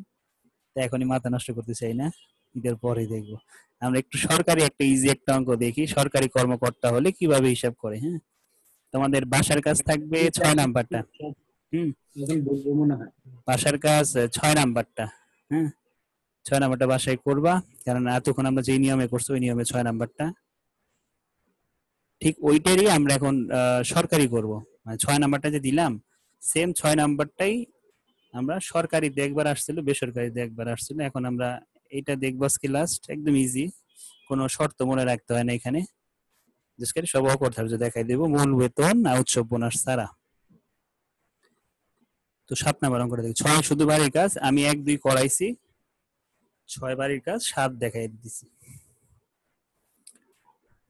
তো এখনই মাথা নষ্ট করতে চাই না, ঈদের পরেই দেখবো। আমরা একটু সরকারি একটা ইজি একটা অঙ্ক দেখি, সরকারি কর্মকর্তা হলে কিভাবে হিসাব করে। হ্যাঁ, তোমাদের বাসার কাজ থাকবে 6 নাম্বারটা। এখন বলবো মনে হয় বাসার কাজ 6 নাম্বারটা। হ্যাঁ, 6 নাম্বারটা বাসায় করবা, কারণ এতক্ষণ আমরা যে নিয়মে করছি ওই নিয়মে 6 নাম্বারটা ঠিক ওইটারই আমরা এখন সরকারি করব। মানে 6 নাম্বারটা যে দিলাম সেম 6 নাম্বারটাই আমরা সরকারি দেখবার আসছিল, বেসরকারি দেখবার আসছিল। এখন আমরা এইটা দেখবো আজকে লাস্ট, একদম ইজি, কোনো শর্ত মনে রাখতে হয় না এখানে। জাস্ট সব অকথার্য দেখাই দেবো, মূল বেতন আর উৎসব বোনাস ছাড়া। তো 7 নাম্বার অঙ্কটা দেখি। 6 শুধু বাড়ির কাজ, আমি 1 2 করাইছি, 6 বাড়ির কাজ 7 দেখাই দিছি।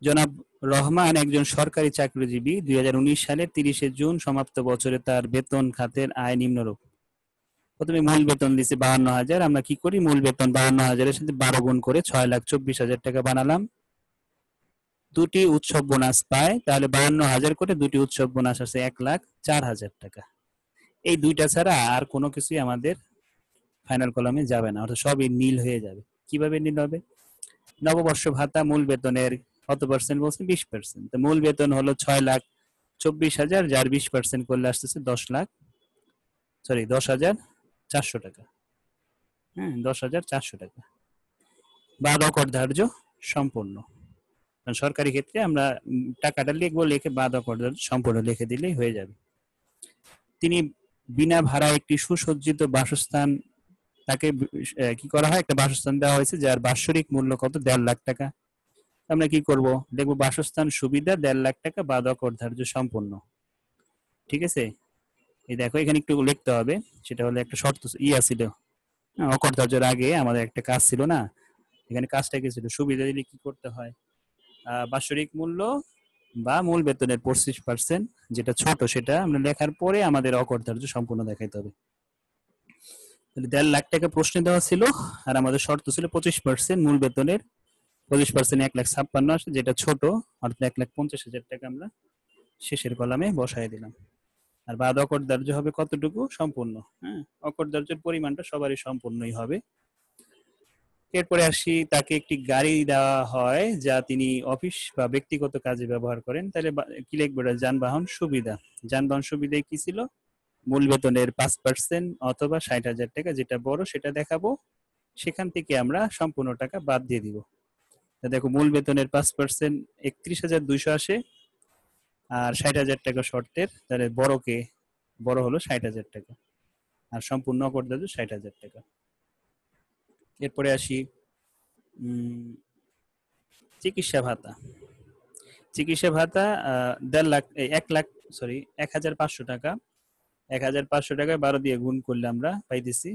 জনাব রহমান একজন সরকারি চাকরিজীবী। 2019 সালের 30শে জুন সমাপ্ত বছরে তার বেতন খাতের আয় নিম্নরূপ। প্রথমে মূল বেতন দিছে 52,000। আমরা কি করি, মূল বেতন 52,000-এর সাথে 12 গুণ করে 6,24,000 টাকা বানালাম। দুটি উৎসব বোনাস পায়, তাহলে 52,000 করে দুটি উৎসব বোনাস আছে 1,04,000 টাকা। এই দুইটা ছাড়া আর কোনো কিছুই আমাদের ফাইনাল কলামে যাবে না, অর্থাৎ সবই নীল হয়ে যাবে। কিভাবে নিতে হবে? নববর্ষ ভাতা মূল বেতনের কত পার্সেন্ট বলছে? 20%। তো মূল বেতন হলো 6,24,000, যার 20% করলে আসতেছে 10,400 টাকা। হ্যাঁ, 10,400 টাকা। বাদ অকরধার্য সম্পূর্ণ। কারণ সরকারি ক্ষেত্রে আমরা টাকাটা লিখবো, লিখে বাদ অকরধার্য সম্পূর্ণ লিখে দিলেই হয়ে যাবে। তিনি বিনা ভাড়ায় একটি সুসজ্জিত বাসস্থান, তাকে কি করা হয়, একটা বাসস্থান দেওয়া হয়েছে যার বাৎসরিক মূল্য কত? 1.5 লাখ টাকা। আমরা কি করব? দেখবো বাসস্থান সুবিধা 1.5 লাখ টাকা বাদ অকরধার্য সম্পূর্ণ। ঠিক আছে, এই দেখো এখানে একটু লিখতে হবে, সেটা হলো একটা শর্ত ছিল, অকরধার্যের আগে আমাদের একটা কাজ ছিল না, এখানে কাজটা কি ছিল? সুবিধা দিলে কি করতে হয়? বাৎসরিক মূল্য বা মূল বেতনের 25%, যেটা ছোট সেটা আমরা লেখার পরে আমাদের অকরধার্য সম্পূর্ণ দেখাইতে হবে। তাহলে 1.5 লাখ টাকা প্রশ্নে দেওয়া ছিল, আর আমাদের শর্ত ছিল 25% মূল বেতনের, 25% 1,56,000 আসে, যেটা ছোট, অর্থাৎ 1,50,000 টাকা আমরা শেষের কলামে বসাই দিলাম। আর বাদ অকরধার্য হবে কতটুকু? সম্পূর্ণ। হ্যাঁ, অকরধার্যের পরিমাণটা সবারই সম্পূর্ণই হবে। এরপরে আসি, তাকে একটি গাড়ি দেওয়া হয় যা তিনি অফিস বা ব্যক্তিগত কাজে ব্যবহার করেন, তাহলে কি লিখবো? যানবাহন সুবিধা। যানবাহন সুবিধায় কি ছিল? মূল বেতনের 5% অথবা 60,000 টাকা, যেটা বড় সেটা দেখাবো, সেখান থেকে আমরা সম্পূর্ণ টাকা বাদ দিয়ে দিব। দেখো মূল বেতনের 5% 31,200 আসে, আর 60,000 টাকা শর্তের, তাহলে বড় হলো 60,000 টাকা, আর সম্পূর্ণ অকরধার্য 60,000 টাকা। এরপরে আসি চিকিৎসা ভাতা। চিকিৎসা ভাতা 1,500 টাকা। 1,500 টাকায় 12 দিয়ে গুণ করলে আমরা পাইতেছি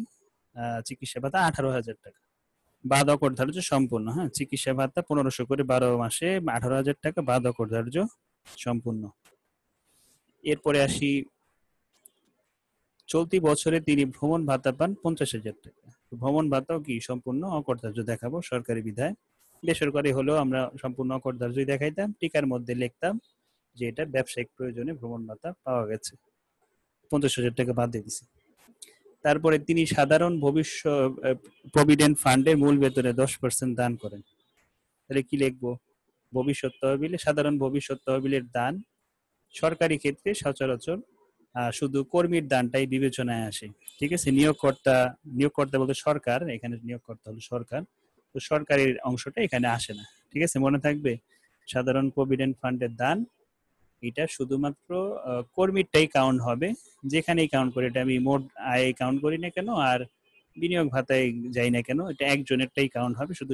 চিকিৎসা ভাতা 18,000 টাকা বাদ অকরধার্য সম্পূর্ণ। হ্যাঁ, চিকিৎসা ভাতা 1500 করে 12 মাসে 18,000 টাকা বাদ অকরধার্য সম্পূর্ণ। এরপরে আসি, চলতি বছরে তিনি ভ্রমণ ভাতা পান 50,000 টাকা। ভ্রমণ ভাতাও কি সম্পূর্ণ অকরধার্য দেখাবো, সরকারি বিধায়। বেসরকারি হলেও আমরা সম্পূর্ণ অকরধার্যই দেখাইতাম, টিকার মধ্যে লিখতাম যে এটা ব্যবসায়িক প্রয়োজনে ভ্রমণ ভাতা পাওয়া গেছে, 50,000 টাকা বাদ দিয়ে দিছি। তারপরে তিনি সাধারণ ভবিষ্যৎ প্রভিডেন্ট ফান্ডে মূল বেতনে 10% দান করেন, তাহলে কি লিখবো? ভবিষ্যৎ তহবিলে, সাধারণ ভবিষ্যৎ তহবিলের দান সরকারি ক্ষেত্রে সচরাচর শুধু কর্মীর দানটাই বিবেচনায় আসে। ঠিক আছে, নিয়োগকর্তা বলতে সরকার, এখানে নিয়োগকর্তা হলো সরকার, তো সরকারের অংশটা এখানে আসে না। ঠিক আছে, মনে থাকবে, সাধারণ প্রভিডেন্ট ফান্ডের দান এটা শুধুমাত্র কর্মীরটাই কাউন্ট হবে, যেখানেই কাউন্ট করি, এটা আমি মোট আয় কাউন্ট করি না কেন আর বিনিয়োগ ভাতায় যাই না কেন, এটা একজনেরটাই কাউন্ট হবে, শুধু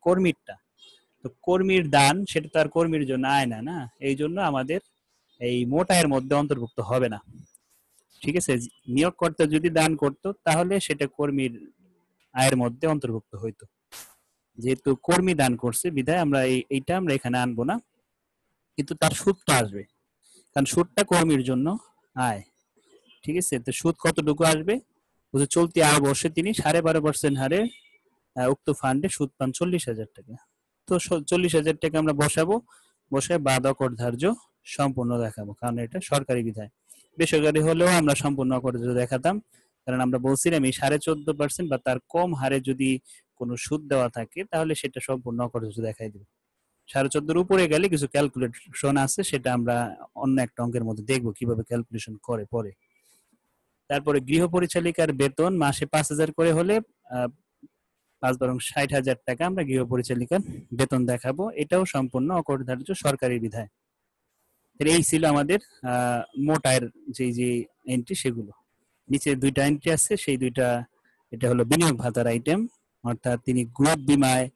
কর্মীরটা। তো কর্মীর দান সেটা তো আর কর্মীর জন্য আয় না, না, এই জন্য আমাদের এই মোট আয়ের মধ্যে অন্তর্ভুক্ত হবে না। ঠিক আছে, নিয়োগকর্তা যদি দান করতো তাহলে সেটা কর্মীর আয়ের মধ্যে অন্তর্ভুক্ত হইতো, যেহেতু কর্মী দান করছে বিধায় আমরা এইটা আমরা এখানে আনবো না, কিন্তু তার সুদটা আসবে, কারণ সুদটা কর্মীর জন্য আয়। ঠিক আছে, তো সুদ কতটুকু আসবে? চলতি আয় বর্ষে তিনি 12.5% হারে উক্ত ফান্ডে সুদ পান 40,000 টাকা। তো 40,000 টাকা আমরা বসায় বাদ অকরধার্য সম্পূর্ণ দেখাবো, কারণ এটা সরকারি বিধায়। বেসরকারি হলেও আমরা সম্পূর্ণ অকরধার্য দেখাতাম, কারণ আমরা বলছিলাম এই 14.5% বা তার কম হারে যদি কোনো সুদ দেওয়া থাকে তাহলে সেটা সম্পূর্ণ অকরধার্য দেখাই দেবে। 14.5-এর উপরে গেলে কিছু ক্যালকুলেশন আছে, সেটা আমরা অন্য একটা অঙ্কের মধ্যে দেখবো কিভাবে ক্যালকুলেশন করে পরে। তারপরে গৃহ পরিচালিকার বেতন মাসে 5,000 করে হলে 5×60,000 টাকা আমরা গৃহ পরিচালিকার বেতন দেখাবো, এটাও সম্পূর্ণ অকরধার্য সরকারি বিধায়। এই ছিল আমাদের মোট আয়ের যে এন্ট্রি, সেগুলো নিচে দুইটা এন্ট্রি আছে, সেই দুইটা, এটা হলো বিনিয়োগ ভাতার আইটেম, অর্থাৎ তিনি গ্রুপ বিমায়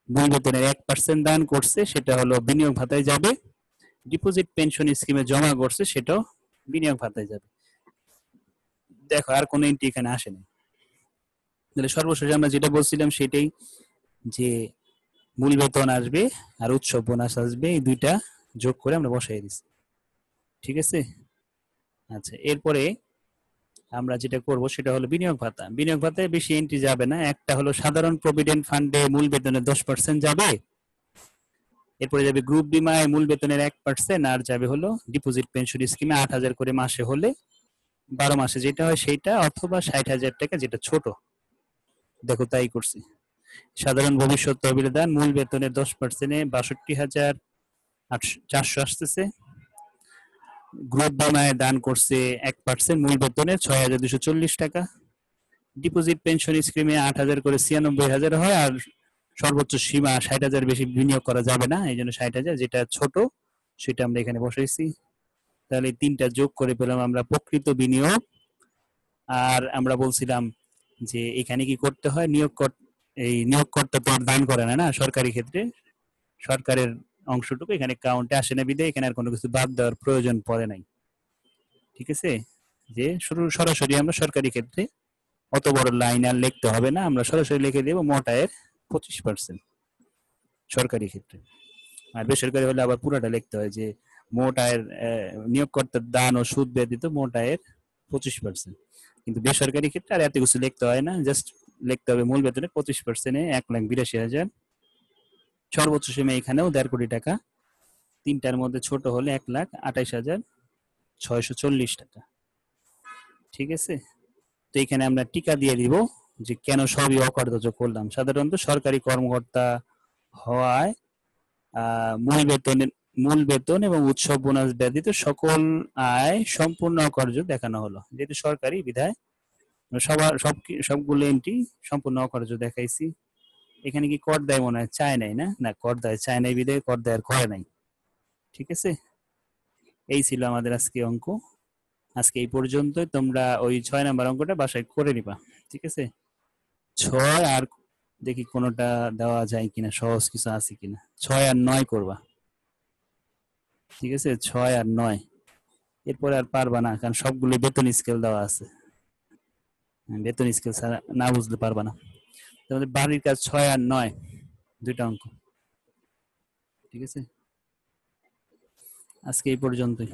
মূল বেতনের 1% দান করছে, সেটা হলো বিনিয়োগ ভাতায় যাবে। ডিপোজিট পেনশন স্কিমে জমা করছে, সেটাও বিনিয়োগ ভাতায় যাবে। দেখো আর কোনো এন্ট্রি এখানে আসেনি। তাহলে সর্বশেষে আমরা যেটা বলছিলাম সেটাই, যে মূল বেতন আসবে আর উৎসব বোনাস আসবে, এই দুইটা যোগ করে আমরা বসাই দিচ্ছি। ঠিক আছে, আচ্ছা, এরপরে আমরা যেটা করব সেটা হলো বিনিয়োগ ভাতা। বিনিয়োগ ভাতায় বেশি এন্ট্রি যাবে না, একটা হলো সাধারণ প্রভিডেন্ট ফান্ডে মূল বেতনের 10% যাবে, এরপরে যাবে গ্রুপ বিমায় মূল বেতনের 1%, আর যাবে হলো ডিপোজিট পেনশন স্কিমে 8,000 করে মাসে হলে 12 মাসে যেটা হয় সেইটা, অথবা 60,000 টাকা যেটা ছোট। দেখো তাই করছি। সাধারণ ভবিষ্যৎ তহবিলে দান মূল বেতনের 10% 62,400 আসতেছে। গ্রুপ বিমায় দান করছে 1% মূল বেতনে 6,240 টাকা। ডিপোজিট পেনশন স্কিমে 8,000 করে 96,000 হয়, আর সর্বোচ্চ সীমা 60,000 বেশি বিনিয়োগ করা যাবে না, এই জন্য 60,000, যেটা ছোট সেটা আমরা এখানে বসাইছি। তাহলে এই তিনটা যোগ করে পেলাম আমরা প্রকৃত বিনিয়োগ। আর আমরা বলছিলাম যে এখানে কি করতে হয়, এই নিয়োগকর্তা তো আর দান করে না সরকারি ক্ষেত্রে, সরকারের অংশটুকু এখানে কাউন্টে আসে না, বিধায় এখানে আর কোনো কিছু বাদ দেওয়ার প্রয়োজন পড়ে নাই। ঠিক আছে, যে সরাসরি আমরা সরকারি ক্ষেত্রে অত বড় লাইন আর লিখতে হবে না, আমরা সরাসরি লিখে দেবো মোট আয়ের 25% সরকারি ক্ষেত্রে। আর বেসরকারি হলে আবার পুরাটা লিখতে হয় যে মোট আয়ের নিয়োগকর্তার দান ও সুদ ব্যতীত মোট আয়ের 25%। কিন্তু বেসরকারি ক্ষেত্রে আর এত কিছু লিখতে হয় না, জাস্ট লিখতে হবে মূল বেতনের 25% 1,82,000। সর্বোচ্চ সীমা এখানেও 1.5 কোটি টাকা, তিনটার মধ্যে ছোট হলে 1,28,640 টাকা। ঠিক আছে, তো এখানে আমরা টিকা দিয়ে দিব যে কেন সবই অকার্যত করলাম। সাধারণত সরকারি কর্মকর্তা হওয়ায় মূল বেতন এবং উৎসব বোনাস ব্যতীত সকল আয় সম্পূর্ণ অকার্য দেখানো হলো। যেহেতু সরকারি বিধায় সবগুলো এন্ট্রি সম্পূর্ণ অকার্য দেখাইছি। এখানে কি কর দেয় মনে হয় চায় নাই, না কর দেয় চায় নাই বিধায় কর দেয় আর করে নাই। ঠিক আছে, এই ছিল আমাদের আজকে অঙ্ক। আজকে এই পর্যন্তই, তোমরা ওই 6 নাম্বার অঙ্কটা বাসায় করে নিবা। ঠিক আছে, 6 আর দেখি কোনোটা দেওয়া যায় কিনা, সহজ কিছু আছে কিনা। 6 আর 9 করবা। ঠিক আছে, 6 আর 9, এরপরে আর পারবা না, কারণ সবগুলো বেতন স্কেল দেওয়া আছে, বেতন স্কেল ছাড়া না বুঝলে পারবা না। তোমাদের বাড়ির কাজ 6 আর 9 দুইটা অঙ্ক। ঠিক আছে, আজকে এই পর্যন্তই।